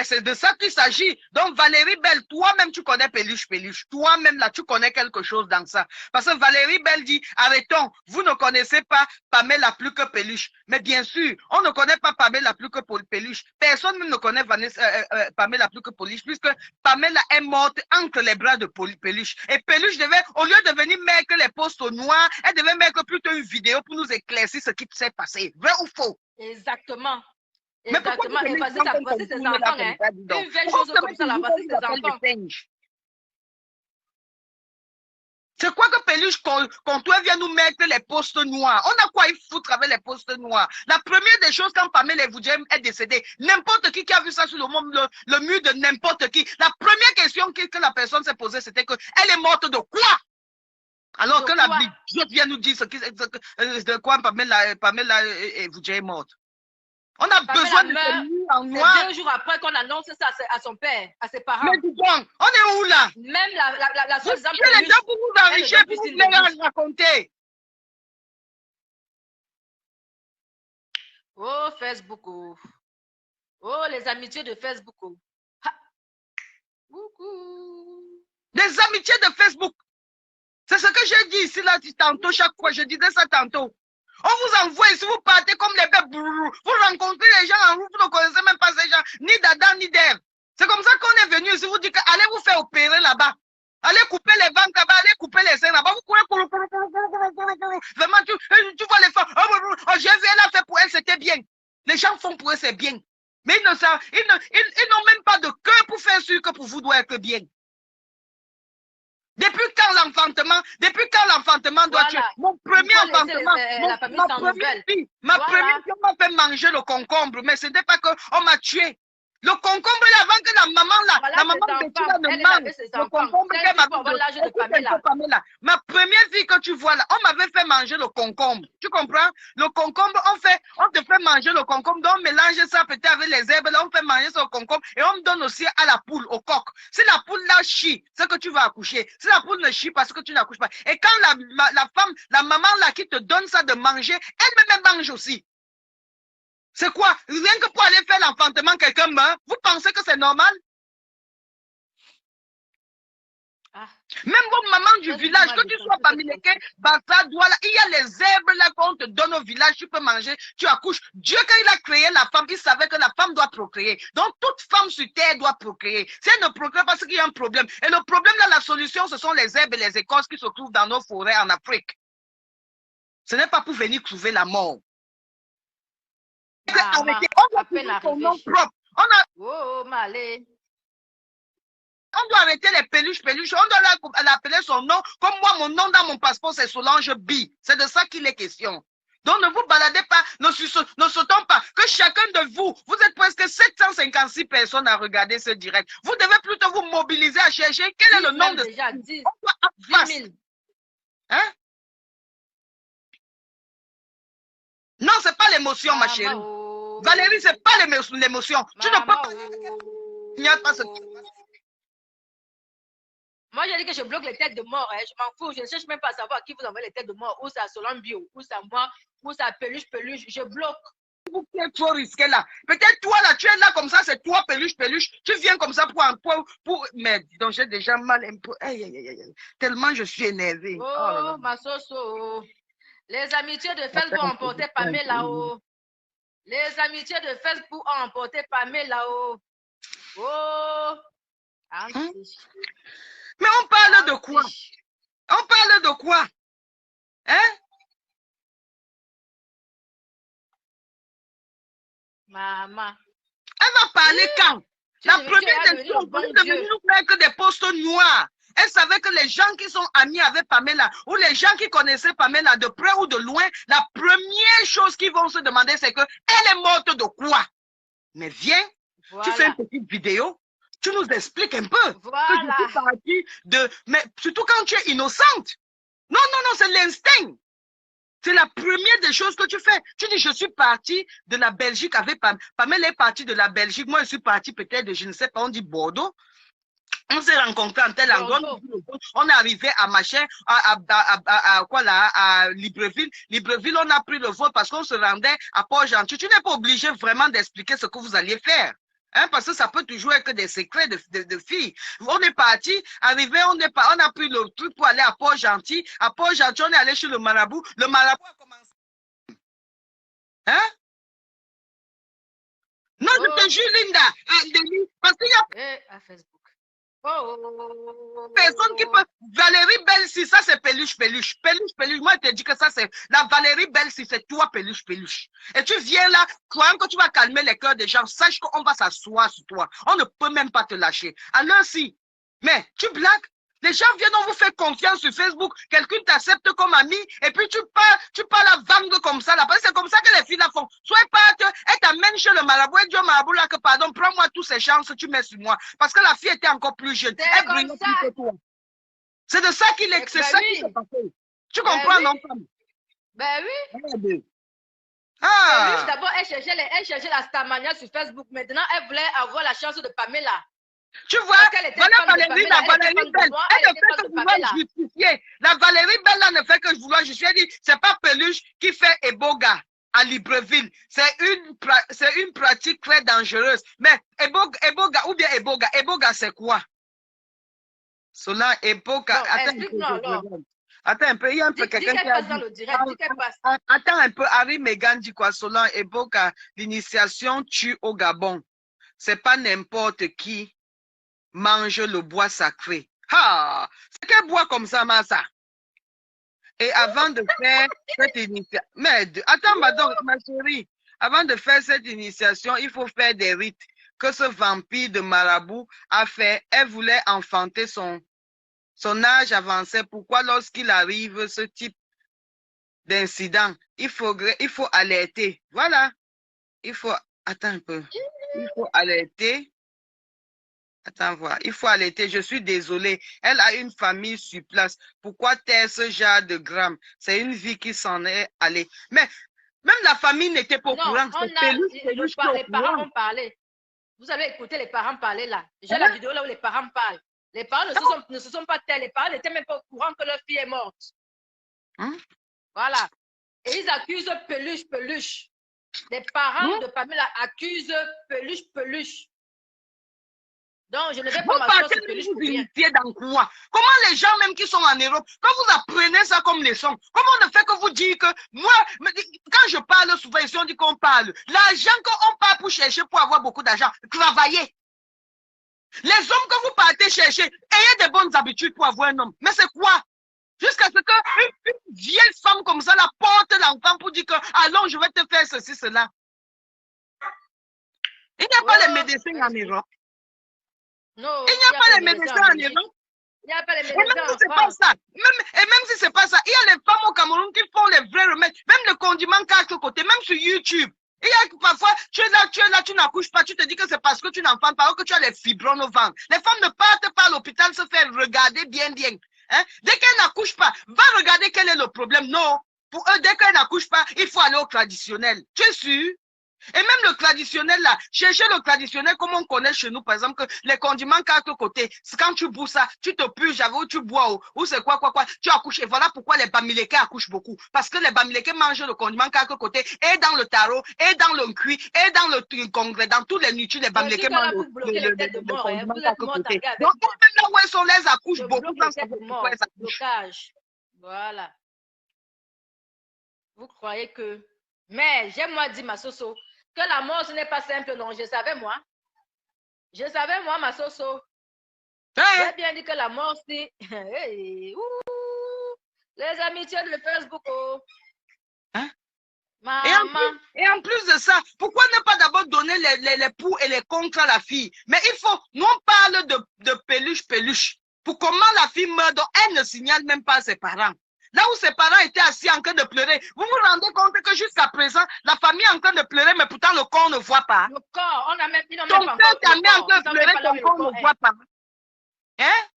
c'est de ça qu'il s'agit. Donc, Valérie Belle, toi-même, tu connais Peluche. Toi-même, là, tu connais quelque chose dans ça. Parce que Valérie Belle dit, arrêtons, vous ne connaissez pas Pamela plus que Peluche. Mais bien sûr, on ne connaît pas Pamela plus que Peluche. Personne ne connaît Pamela plus que Peluche, puisque Pamela est morte entre les bras de Peluche. Et Peluche devait, au lieu de venir mettre les posts noirs, elle devait mettre plutôt une vidéo pour nous éclaircir ce qui s'est passé. Vrai ou faux? Exactement. Mais exactement. Et vas-y, ça va ses enfants, hein. Une belle chose comme ça, là, va ses enfants. C'est quoi que Peluche, quand toi vient nous mettre les postes noirs? On a quoi y foutre avec les postes noirs? La première des choses, quand Pamela Evudjem est décédée, n'importe qui a vu ça sur le monde, le mur de n'importe qui, la première question que la personne s'est posée, c'était que elle est morte de quoi? Alors que la Bible vient nous dire de quoi Pamela Evudjem est morte. On a besoin de ce mur en noir. C'est 2 jours après qu'on annonce ça à son père, à ses parents. Mais dis donc, on est où là? Même la seule dame. Je les gens pour vous enrichir, pour vous les raconter. Oh, Facebook. Oh, les amitiés de Facebook. Des amitiés de Facebook. C'est ce que j'ai dit ici, là, tantôt, chaque fois. Je disais ça tantôt. On vous envoie ici, vous partez comme les bêtes. Vous rencontrez les gens en route, vous ne connaissez même pas ces gens, ni d'Adam, ni d'Ève. C'est comme ça qu'on est venu ici, vous dites allez vous faire opérer là-bas. Allez couper les ventres là-bas, allez couper les seins là-bas. Vous courez, vraiment, tu vois les femmes. Oh, j'ai vu, elle a fait pour elle, c'était bien. Les gens font pour eux, c'est bien. Mais ils n'ont même pas de cœur pour faire sûr que pour vous doit être bien. Depuis quand l'enfantement doit tuer? Mon premier enfantement, ma première fille m'a fait manger le concombre, mais ce n'était pas qu'on m'a tué. Le concombre, là, avant que la maman, là, Voilà la maman ses de tu enfants. là ne Elle mange. avait ses Le enfants. concombre Celle qu'elle qui peut m'avait avoir l'âge de donné. Pamela. Pamela. Ma première fille que tu vois là, on m'avait fait manger le concombre. Tu comprends? Le concombre, on te fait manger le concombre. Donc, on mélange ça peut-être avec les herbes. Là, on fait manger ce concombre. Et on me donne aussi à la poule, au coq. Si la poule là chie, c'est que tu vas accoucher. Si la poule ne chie parce que tu n'accouches pas. Et quand la femme, la maman là qui te donne ça de manger, elle-même mange aussi. C'est quoi? Rien que pour aller faire l'enfantement, quelqu'un meurt. Vous pensez que c'est normal? Ah. Même vos mamans du village, que tu sois Bamileke, Bassa, Douala, il y a les herbes là qu'on te donne au village, tu peux manger, tu accouches. Dieu, quand il a créé la femme, il savait que la femme doit procréer. Donc, toute femme sur terre doit procréer. Si elle ne procrée pas, c'est qu'il y a un problème. Et le problème là, la solution, ce sont les herbes et les écorces qui se trouvent dans nos forêts en Afrique. Ce n'est pas pour venir trouver la mort. Maman, on à peine arrivé. On doit arrêter les peluches. On doit l'appeler son nom. Comme moi, mon nom dans mon passeport, c'est Solange B. C'est de ça qu'il est question. Donc, ne vous baladez pas, ne sautons pas. Que chacun de vous, vous êtes presque 756 personnes à regarder ce direct. Vous devez plutôt vous mobiliser à chercher quel est le nom de... Déjà, 10 000. Hein? Non, c'est pas l'émotion, ma chérie. Valérie, c'est pas l'émotion. Tu ne peux pas... Il n'y a pas ce... Moi, j'ai dit que je bloque les têtes de mort. Hein. Je m'en fous. Je ne cherche même pas à savoir qui vous envoie les têtes de mort. Ou ça Solange Bio, ou ça moi, ou ça peluche. Je bloque. Vous êtes trop risqué là. Peut-être toi là, tu es là comme ça, c'est toi peluche. Tu viens comme ça pour... Mais donc j'ai déjà mal un peu. Tellement je suis énervée. Oh, ma soso. Les amitiés de Facebook ont emporté Pamela. Oh. Les amitiés de Facebook ont emporté Pamela. Oh. Mais on parle de quoi? On parle de quoi? Hein? Maman. Elle va parler quand? La première des choses, vous ne devez nous faire que des postes noirs. Elle savait que les gens qui sont amis avec Pamela ou les gens qui connaissaient Pamela de près ou de loin, la première chose qu'ils vont se demander, c'est que elle est morte de quoi? Mais viens, tu fais une petite vidéo, tu nous expliques un peu. Voilà. Que je suis partie de... Mais surtout quand tu es innocente. Non, c'est l'instinct. C'est la première des choses que tu fais. Tu dis, je suis partie de la Belgique avec Pamela est partie de la Belgique. Moi, je suis partie peut-être de, je ne sais pas, on dit Bordeaux. On s'est rencontrés en tel endroit. On est arrivé à machin, à Libreville. Libreville, on a pris le vol parce qu'on se rendait à Port-Gentil. Tu n'es pas obligé vraiment d'expliquer ce que vous alliez faire. Hein, parce que ça peut toujours être des secrets de filles. On est parti, arrivé, on a pris le truc pour aller à Port-Gentil. À Port-Gentil, on est allé chez le marabout. Le marabout a commencé. Hein? Non, je te jure, Linda. Parce qu'il y a... à Facebook. Personne qui peut... Valérie Belsi, ça c'est peluche. Moi, je te dis que ça c'est... La Valérie Belsi, c'est toi, peluche. Et tu viens là, croyant que tu vas calmer les cœurs des gens, sache qu'on va s'asseoir sur toi. On ne peut même pas te lâcher. Alors si, mais tu blagues. Les gens viennent, on vous fait confiance sur Facebook, quelqu'un t'accepte comme ami, et puis tu parles à vendre comme ça, là. C'est comme ça que les filles la font. Soit elle t'amène chez le marabout, elle dit au marabout là que pardon, prends-moi toutes ces chances, tu mets sur moi. Parce que la fille était encore plus jeune. Elle brillait plus que toi. C'est de ça qu'il est, c'est ça qui s'est passé. Tu comprends, non, femme? Ben oui. Ah. D'abord, elle cherchait la Starmania sur Facebook. Maintenant, elle voulait avoir la chance de Pamela. Tu vois, voilà Valérie, la Valérie Belle. Elle ne fait que vouloir justifier. La Valérie Belle, là, ne fait que vouloir justifier. Elle dit, c'est pas Peluche qui fait Eboga à Libreville. C'est une pratique très dangereuse. Mais Eboga, ou bien Eboga, c'est quoi? Cela, Eboga. Attends un peu, il y a un peu quelqu'un qui a dit. Attends un peu, Harry Meghan dit quoi? Cela, Eboga, l'initiation tue au Gabon. C'est pas n'importe qui mange le bois sacré. Ah, c'est quel bois comme ça, Massa? Et avant de faire cette initiation, mais attends, madame, ma chérie, avant de faire cette initiation, il faut faire des rites que ce vampire de marabout a fait. Elle voulait enfanter son âge avancé. Pourquoi lorsqu'il arrive ce type d'incident, il faut alerter. Voilà. Il faut... Attends un peu. Il faut allaiter. Attends, voir. Il faut allaiter. Je suis désolée. Elle a une famille sur place. Pourquoi taire ce genre de gramme? C'est une vie qui s'en est allée. Mais même la famille n'était pas au courant. Les parents ont parlé. Vous avez écouté les parents parler là. J'ai la vidéo là où les parents parlent. Les parents ne se sont pas taire. Les parents n'étaient même pas au courant que leur fille est morte. Voilà. Et ils accusent Peluche. Les parents de Pamela accusent Peluche. Donc, je ne vais pas m'asseoir sur Peluche pour rien. Dans quoi? Comment les gens même qui sont en Europe, quand vous apprenez ça comme leçon, comment on ne fait que vous dire que moi, quand je parle souvent ici, on dit qu'on parle. L'argent qu'on part pour chercher pour avoir beaucoup d'argent, travailler. Les hommes que vous partez chercher, ayez des bonnes habitudes pour avoir un homme. Mais c'est quoi? Jusqu'à ce qu'une vieille femme comme ça la porte l'enfant pour dire que allons, je vais te faire ceci, cela. Il n'y a pas les médecins en Europe. Non, il n'y a pas les médecins en Europe. Il n'y a pas les médecins et même si c'est pas ça, même si c'est pas ça, il y a les femmes au Cameroun qui font les vrais remèdes, même le condiment 4 côtés, même sur YouTube. Il y a parfois, tu es là, tu n'accouches pas, tu te dis que c'est parce que tu n'enfantes pas, que tu as les fibromes au ventre. Les femmes ne partent pas à l'hôpital se faire regarder bien. Hein? Dès qu'elles n'accouchent pas, va regarder quel est le problème. Non, pour eux, dès qu'elles n'accouchent pas, il faut aller au traditionnel. Tu es sûr? Et même le traditionnel là, cherchez le traditionnel comme on connaît chez nous, par exemple, que les condiments 4 côtés, c'est quand tu bois ça, tu te purges, ou tu bois, ou c'est quoi, tu accouches. Et voilà pourquoi les Bamileke accouchent beaucoup. Parce que les Bamileke mangent le condiment 4 côtés, et dans le taro, et dans le cuit, et dans le congrès, dans tous les nutriments, les Bamileke mangent le condiment 4 côtés. Donc, même là où elles sont, les accouchent beaucoup. Blocage. Voilà. Vous croyez que... Mais j'aime-moi dire, ma Soso, que la mort, ce n'est pas simple, non. Je savais, moi, ma Soso. J'ai bien dit que la mort, c'est... les amitiés de Facebook, oh. Hein? Maman. Et en plus de ça, pourquoi ne pas d'abord donner les pour et les contre à la fille? Mais il faut... Nous, on parle de peluche. Pour comment la fille meurt, donc elle ne signale même pas à ses parents. Là où ses parents étaient assis en train de pleurer, vous vous rendez compte que jusqu'à présent, la famille est en train de pleurer, mais pourtant le corps ne voit pas. Le corps, on a même... Ton père t'a mis en train de pleurer, ton corps ne voit pas. Hein?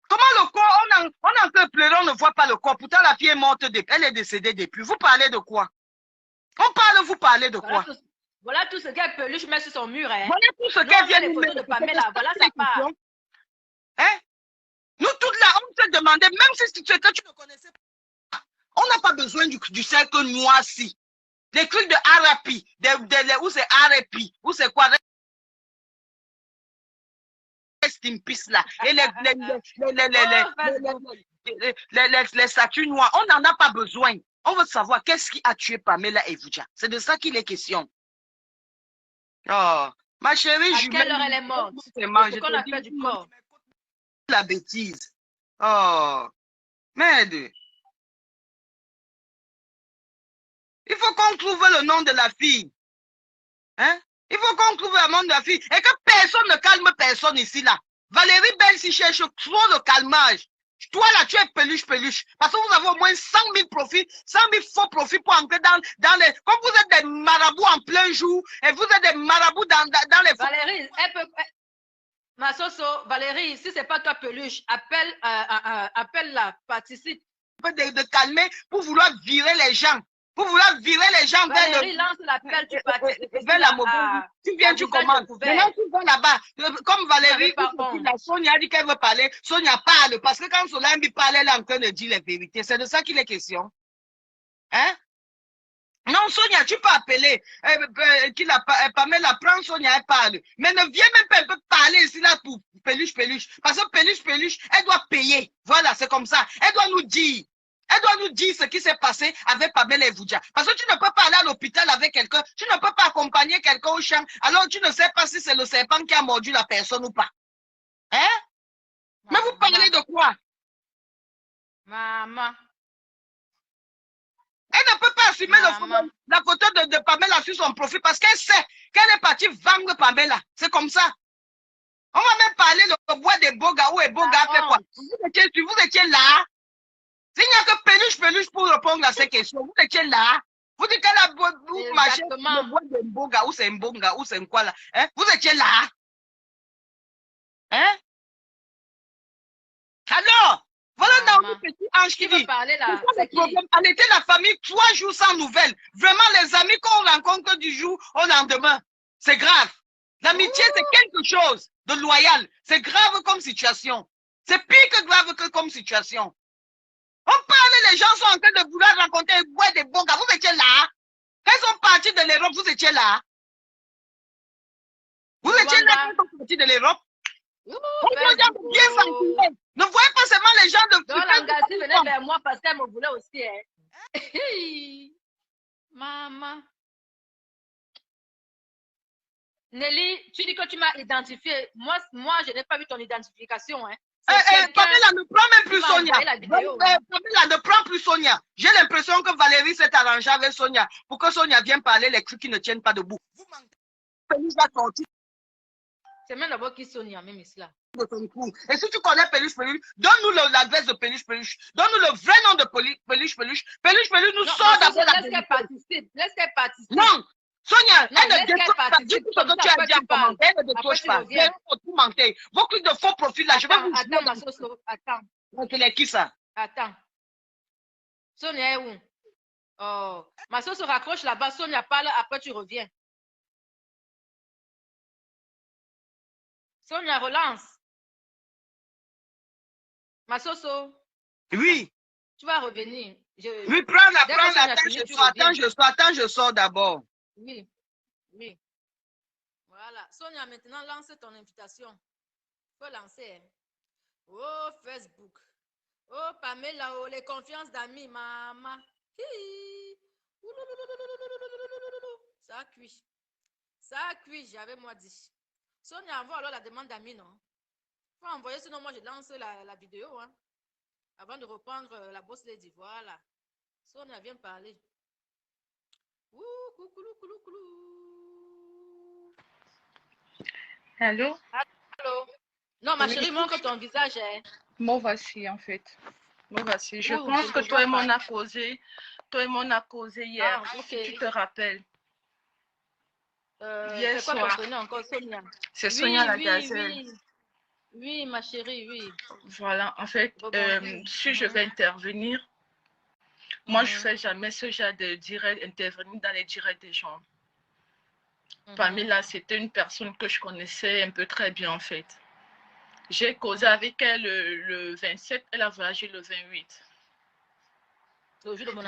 Comment le corps, on est en train de pleurer, on ne voit pas le corps. Pourtant la fille est morte, elle est décédée depuis. Vous parlez de quoi? Vous parlez de quoi? Voilà tout ce qu'elle Peluche met sur son mur. Hein? Voilà tout ce qu'elle vient de mettre de Pamela. Voilà sa part. Hein? Nous toutes là, on se demandait, même si c'est que tu ne connaissais pas. On n'a pas besoin du cercle noir-ci. Les trucs de Arapi, où c'est Arapi, où c'est quoi? Rest in peace là. Et les statues noires, on n'en a pas besoin. On veut savoir qu'est-ce qui a tué Pamela Evuja. C'est de ça qu'il est question. Oh, ma chérie, à quelle heure elle est morte? C'est qu'on a fait du corps. La bêtise. Oh, merde. Il faut qu'on trouve le nom de la fille. Hein? Il faut qu'on trouve le nom de la fille. Et que personne ne calme personne ici, là. Valérie Belsi cherche trop le calmage. Toi, là, tu es peluche. Parce que vous avez au moins 100 000 profits, 100 000 faux profits pour entrer dans les... Comme vous êtes des marabouts en plein jour, et vous êtes des marabouts dans les... Valérie, ma Soso, Valérie, si c'est pas toi peluche, appelle-la, participe. De calmer pour vouloir virer les gens. Pour vouloir virer les gens Valérie, lance l'appel, tu participes. Vers la mobile. Tu viens, tu commandes. Maintenant, tu vas là-bas. Comme Valérie, la Sonia dit qu'elle veut parler. Sonia parle. Parce que quand Solambi parle, elle est en train de dire les vérités. C'est de ça qu'il est question. Hein? Non, Sonia, tu peux appeler. Pamela, prends Sonia, elle parle. Mais ne viens même pas un peu parler ici là pour peluche. Parce que peluche, elle doit payer. Voilà, c'est comme ça. Elle doit nous dire. Elle doit nous dire ce qui s'est passé avec Pamela Evuja. Parce que tu ne peux pas aller à l'hôpital avec quelqu'un, tu ne peux pas accompagner quelqu'un au champ, alors tu ne sais pas si c'est le serpent qui a mordu la personne ou pas. Hein? Mais vous parlez de quoi? Maman. Elle ne peut pas assumer la photo de Pamela sur son profil parce qu'elle sait qu'elle est partie vendre Pamela. C'est comme ça. On va même parler le bois des Boga ou et Boga fait quoi? Vous étiez là. S'il n'y a que peluche pour répondre à ces questions, vous étiez là. Vous dites qu'elle a marché Exactement. le bois de Mbonga ou c'est Mbonga ou c'est quoi là? Hein? Vous étiez là? Hein? Alors, voilà dans Maman. le petit ange Qui qui veut dit. parler C'est là? ça C'est le qui? problème. Elle était la famille 3 jours sans nouvelles. Vraiment, les amis qu'on rencontre du jour au lendemain, c'est grave. L'amitié, c'est quelque chose de loyal. C'est grave comme situation. C'est pire que grave que comme situation. On parle, les gens sont en train de vouloir rencontrer ouais, des bons gars. Vous étiez là. Quand ils sont partis de l'Europe, vous étiez là. Vous étiez là quand ils sont partis de l'Europe. On doit bien s'entourrer. Ne voyez pas seulement les gens de... Donc l'engagé venait vers moi parce qu'elle me voulait aussi. Hein. Maman. Nelly, tu dis que tu m'as identifié. Moi, je n'ai pas vu ton identification. Hein. Pamela ne prend même plus Sonia. La vidéo, hein. Pamela ne prend plus Sonia. J'ai l'impression que Valérie s'est arrangée avec Sonia pour que Sonia vienne parler les trucs qui ne tiennent pas debout. Vous mentez. C'est même d'abord qui Sonia, même ici là. Et si tu connais Peluche Peluche, donne-nous l'adresse de Peluche Peluche. Donne-nous le vrai nom de Peluche Peluche. Peluche Peluche nous sort d'abord la laisse qu'elle participe. Laisse qu'elle participe. Non, Sonia, non, elle ne détruit pas. Dis tout ce que tu as dit en commentaire. Elle ne détruit pas. Vous mentez. Vos trucs de faux profil là, je vais vous attends, ma sauce, attends. C'est qui ça? Attends. Sonia est où? Oh, ma sauce se raccroche là-bas. Sonia parle, après tu reviens. Sonia, relance. Ma Soso. Oui. Tu vas revenir. Oui, prends-la. Attends, je sors d'abord. Oui. Oui. Voilà. Sonia, maintenant, lance ton invitation. Il faut lancer. Hein. Oh, Facebook. Oh, Pamela, oh, les confiances d'amis, maman. Ça a cuit. Ça a cuit, j'avais moi dit. Sonia, envoie alors la demande d'amis, non? Il faut envoyer, sinon moi je lance la vidéo, hein. Avant de reprendre la bosse Lady, voilà. Sonia vient parler. Ouh, coucou. Allô? Allô? Non, ma chérie, montre ton visage. Hein. Moi, voici, en fait. Moi, voici. Je Ouh, pense que toi et moi, on a causé. Toi et moi, on a causé hier. Ah, okay. Si tu te rappelles. Hier soir. C'est quoi ton prénom encore, Sonia? C'est Sonia la gazelle. Oui, ma chérie, oui. Voilà, en fait, si je vais intervenir, moi, je ne fais jamais ce genre de direct, intervenir dans les directs des gens. Pamela, c'était une personne que je connaissais un peu très bien, en fait. J'ai causé avec elle le 27, elle a voyagé le 28. Le jour de mon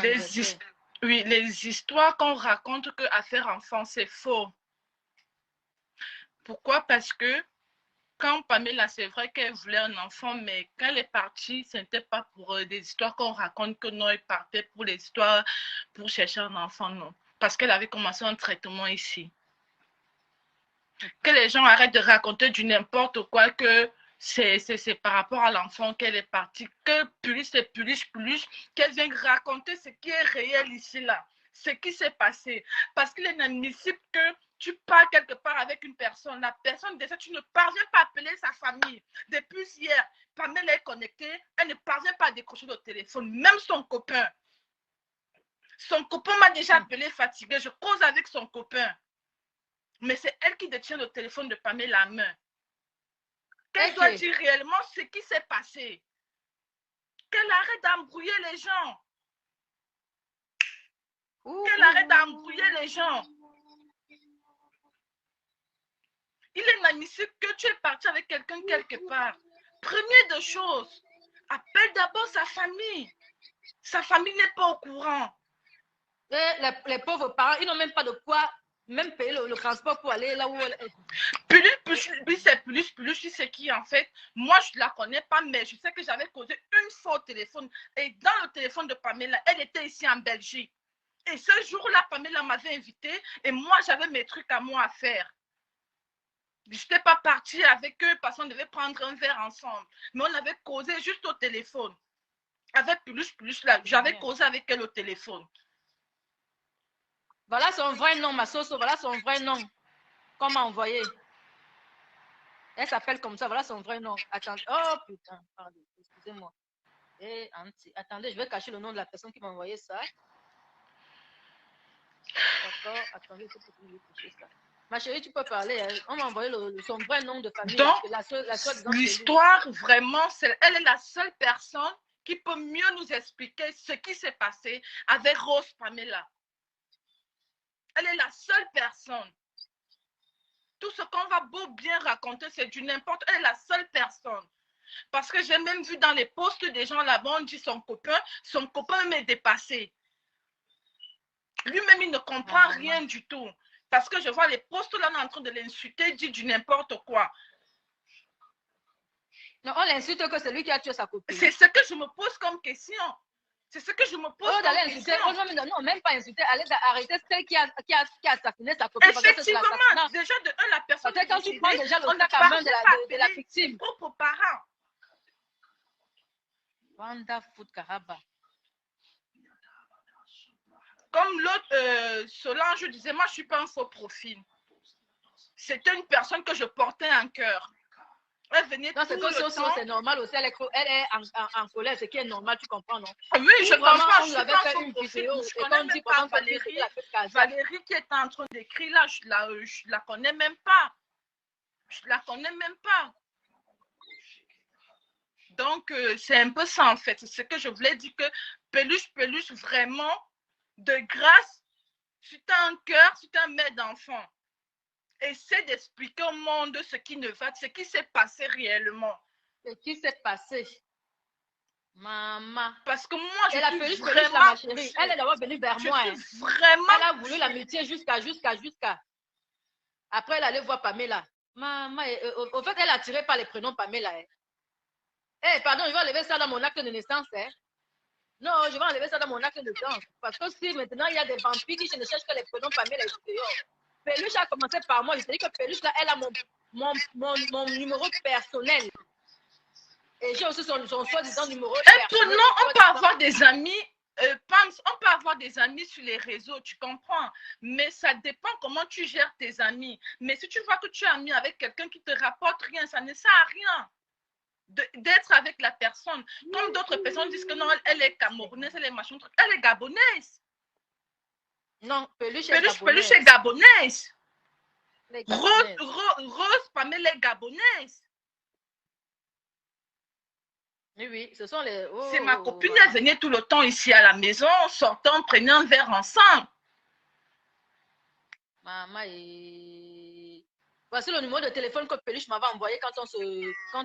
Oui, les histoires qu'on raconte qu'à faire enfant, c'est faux. Pourquoi? Parce que quand Pamela, c'est vrai qu'elle voulait un enfant, mais quand elle est partie, ce n'était pas pour des histoires qu'on raconte que non, elle partait pour les histoires, pour chercher un enfant, non. Parce qu'elle avait commencé un traitement ici. Que les gens arrêtent de raconter du n'importe quoi, que c'est par rapport à l'enfant qu'elle est partie, que plus c'est plus, qu'elle vient raconter ce qui est réel ici, là, ce qui s'est passé. Parce qu'il est inadmissible que tu pars quelque part avec une personne, la personne, déjà, tu ne parviens pas à appeler sa famille. Depuis hier, Pamela est connectée, elle ne parvient pas à décrocher le téléphone, même son copain. Son copain m'a déjà appelé fatigué, je cause avec son copain. Mais c'est elle qui détient le téléphone de Pamela à main. Qu'elle doit dire réellement ce qui s'est passé. Qu'elle arrête d'embrouiller les gens. Qu'elle arrête d'embrouiller les gens. Il est inadmissible que tu es parti avec quelqu'un quelque part. Première de choses, appelle d'abord sa famille. Sa famille n'est pas au courant. Les pauvres parents, ils n'ont même pas de quoi même payer le transport pour aller là où elle est. Plus, c'est qui en fait? Moi, je ne la connais pas, mais je sais que j'avais causé une fois au téléphone. Et dans le téléphone de Pamela, elle était ici en Belgique. Et ce jour-là, Pamela m'avait invitée et moi, j'avais mes trucs à moi à faire. Je n'étais pas partie avec eux parce qu'on devait prendre un verre ensemble. Mais on avait causé juste au téléphone. Avec plus, là, j'avais causé avec elle au téléphone. Voilà son vrai nom, ma Soso. Voilà son vrai nom. Comment envoyer? Elle s'appelle comme ça. Voilà son vrai nom. Attendez. Oh putain. Pardon. Excusez-moi. Attendez, je vais cacher le nom de la personne qui m'a envoyé ça. D'accord, attendez, je peux vous coucher ça. Ma chérie, tu peux parler. Hein. On m'a envoyé son vrai nom de famille. Donc, l'histoire, vraiment, elle est la seule personne qui peut mieux nous expliquer ce qui s'est passé avec Rose Pamela. Elle est la seule personne. Tout ce qu'on va beau bien raconter, c'est du n'importe. Elle est la seule personne. Parce que j'ai même vu dans les posts des gens là-bas, on dit son copain m'est dépassé. Lui-même, il ne comprend rien du tout. Parce que je vois les posts là, on est en train de l'insulter, dit du n'importe quoi. Non, on l'insulte que c'est lui qui a tué sa copine. C'est ce que je me pose comme question. C'est ce que je me pose comme question. Non, même pas insulter. Allez arrêter celle qui a assassiné sa copine. Effectivement, déjà de un, la personne quand tu prends déjà le sac à main de la victime. Ses propres parents. Wanda Foot Karaba. Comme l'autre, Solange disait, moi je ne suis pas un faux profil. C'était une personne que je portais en cœur. Elle venait non, c'est c'est normal aussi. Elle est en colère, ce qui est normal, tu comprends, non? Oui, je comprends. Je avait fait une vidéo. Je connais même pas Valérie qui est en train d'écrire là, je la connais même pas. Je la connais même pas. Donc, c'est un peu ça en fait. C'est ce que je voulais dire que Peluche, vraiment, de grâce, si tu as un cœur, si tu as un mère d'enfant, essaie d'expliquer au monde ce qui ne va, ce qui s'est passé réellement. Ce qui s'est passé. Maman. Parce que moi, je suis vraiment... ma chérie. Elle est d'abord venue vers moi. Hein. Vraiment... Elle a voulu l'amitié jusqu'à... Après, elle allait voir Pamela. Maman, au fait, elle a tiré par les prénoms Pamela. Hein. Eh, pardon, je vais enlever ça dans mon acte de naissance. Hein. Non, je vais enlever ça dans mon acte de naissance. Parce que si maintenant, il y a des vampires qui ne cherchent que les prénoms Pamela extérieurs. Peluche a commencé par moi. Je te dis que Peluche, là, elle a mon numéro personnel. Et j'ai aussi son soi-disant numéro personnel. Non, on peut avoir des amis. On peut avoir des amis sur les réseaux, tu comprends. Mais ça dépend comment tu gères tes amis. Mais si tu vois que tu es ami avec quelqu'un qui te rapporte rien, ça ne sert à rien d'être avec la personne. Comme d'autres personnes disent que non, elle est camerounaise, elle est machin, elle est gabonaise. Non, Peluche est gabonaise. Peluche est gabonaise. Rose Pamela est gabonaise. Oui, ce sont les... Oh, c'est ma copine, elle venait tout le temps ici à la maison, sortant, prenant un verre ensemble. Maman, voici le numéro de téléphone que Peluche m'avait envoyé quand on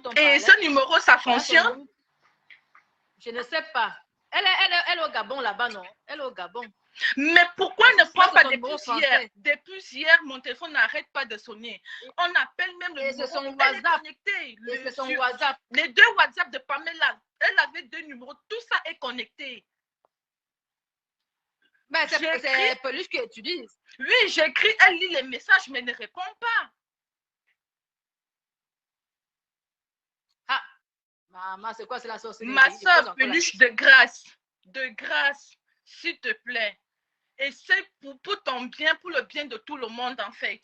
parlait. Et ce numéro, ça fonctionne? Je ne sais pas. Elle est au Gabon là-bas, non? Elle est au Gabon. Mais pourquoi ne prend pas depuis hier? Depuis hier, mon téléphone n'arrête pas de sonner. On appelle même le numéro. C'est son WhatsApp. C'est son WhatsApp. Les deux WhatsApp de Pamela, elle avait deux numéros. Tout ça est connecté. Ben, c'est Peluche qui utilise. Oui, j'écris, elle lit les messages, mais ne répond pas. Ah, maman, c'est quoi? C'est la sorcellerie. Ma soeur Peluche, de grâce, s'il te plaît. Et c'est pour ton bien, pour le bien de tout le monde, en fait.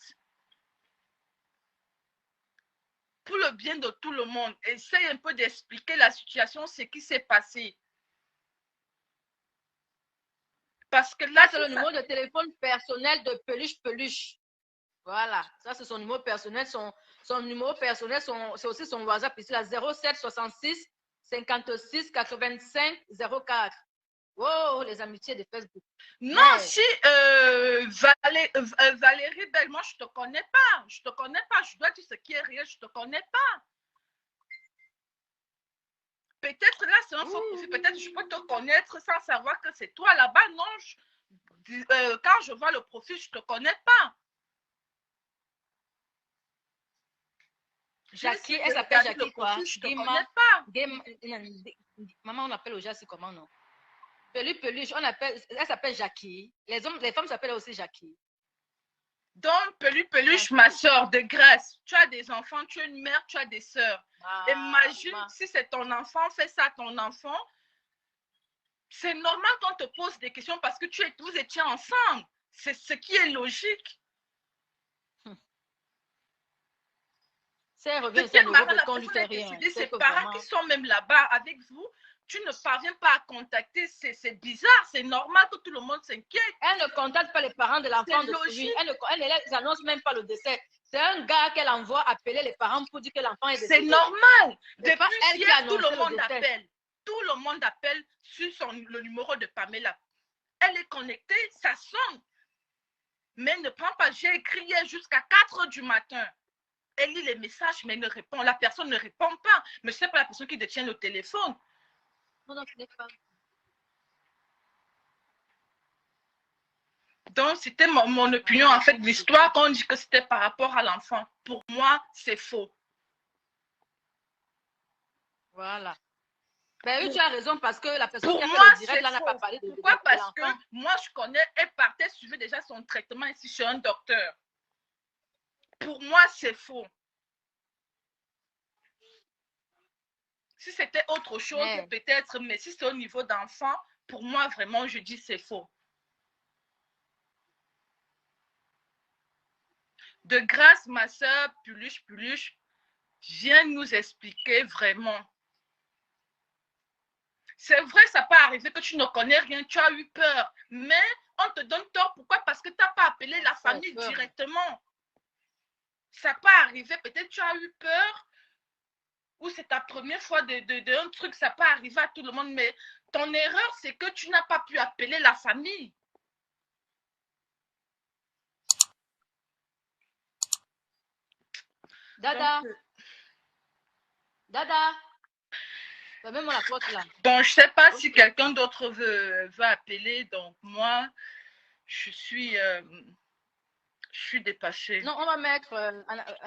Pour le bien de tout le monde. Essaye un peu d'expliquer la situation, ce qui s'est passé. Parce que là, c'est le numéro de téléphone personnel de Peluche. Voilà, ça c'est son numéro personnel. Son numéro personnel, c'est aussi son WhatsApp ici, là, 07 66 56 85 04. Oh, les amitiés de Facebook. Non, mais... si Valérie Belle, moi je te connais pas. Je dois dire ce qui est réel, je te connais pas. Peut-être là, c'est un faux profil. Peut-être je peux te connaître sans savoir que c'est toi là-bas. Non, quand je vois le profil, je te connais pas. Jackie, elle s'appelle Jackie quoi? Je te connais pas. Maman, on appelle au Jackie comment, non? Peluche, elle s'appelle Jackie. Les femmes s'appellent aussi Jackie. Donc, Peluche, ma soeur, de grâce. Tu as des enfants, tu as une mère, tu as des soeurs. Imagine si c'est ton enfant, fais ça à ton enfant. C'est normal qu'on te pose des questions parce que vous étiez ensemble. C'est ce qui est logique. Si elle revient ici C'était en marrant, Europe et la qu'on lui personne fait a rien, décidé, c'est ses que parents vraiment... qui sont même là-bas avec vous, tu ne parviens pas à contacter, c'est bizarre, c'est normal que tout le monde s'inquiète. Elle ne contacte pas les parents de l'enfant C'est de logique. suivi. Elle ne annonce même pas le décès. C'est un gars qu'elle envoie appeler les parents pour dire que l'enfant est décédé. C'est normal. C'est pas Depuis elle qui hier, annonce tout le le monde décès. appelle. Tout le monde appelle sur le numéro de Pamela. Elle est connectée, ça sonne. Mais elle ne prend pas. J'ai écrit hier jusqu'à 4 heures du matin. Elle lit les messages, mais ne répond. La personne ne répond pas. Mais c'est pas la personne qui détient le téléphone. Non, ce n'est pas. Donc, c'était mon opinion, en fait, l'histoire, quand on dit que c'était par rapport à l'enfant. Pour moi, c'est faux. Voilà. Ben oui, tu as raison parce que la personne Pour qui a moi, fait le direct c'est là n'a faux. pas parlé de Pourquoi? Parce que l'enfant. moi, je connais, elle partait, suivait déjà son traitement ici chez un docteur. Pour moi, c'est faux. Si c'était autre chose, peut-être, mais si c'est au niveau d'enfant, pour moi, vraiment, je dis c'est faux. De grâce, ma soeur Puluche, viens nous expliquer vraiment. C'est vrai, ça peut arriver que tu ne connais rien, tu as eu peur, mais on te donne tort. Pourquoi? Parce que tu n'as pas appelé la famille directement. Ça peut arriver, peut-être tu as eu peur, ou c'est ta première fois de un truc, ça peut arriver à tout le monde, mais ton erreur, c'est que tu n'as pas pu appeler la famille. Dada. Donc, Dada. Mets-moi la porte là. Donc, je ne sais pas si quelqu'un d'autre veut appeler. Donc, moi, je suis dépassée. Non, on va mettre,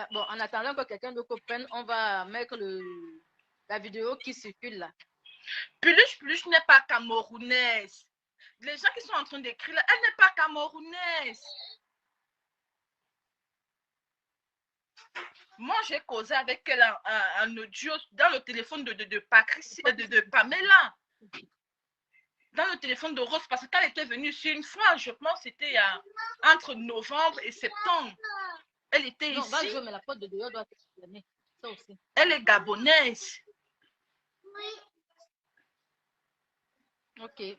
bon, en attendant que quelqu'un d'autre prenne, on va mettre la vidéo qui circule là. Puluche n'est pas camerounaise. Les gens qui sont en train d'écrire là, elle n'est pas camerounaise. Moi, j'ai causé avec elle un audio dans le téléphone de Pamela. Dans le téléphone de Rose, parce qu'elle était venue ici une fois, je pense que c'était entre novembre et septembre. Elle était ici. Va jouer, mais la porte de dehors doit être fermée. Ça aussi. Elle est gabonaise. Oui. Ok.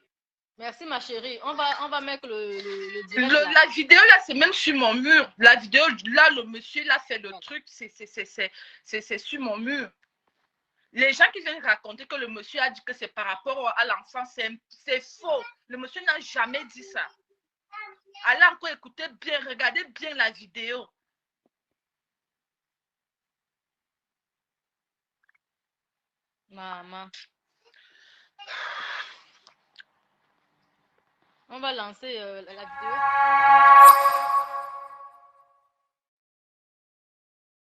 Merci ma chérie. On va mettre le direct là. La vidéo là, c'est même sur mon mur. La vidéo là, le monsieur là fait le truc, c'est sur mon mur. Les gens qui viennent raconter que le monsieur a dit que c'est par rapport à l'enfant, c'est faux. Le monsieur n'a jamais dit ça. Allez encore écouter bien, regardez bien la vidéo. Maman. On va lancer la vidéo.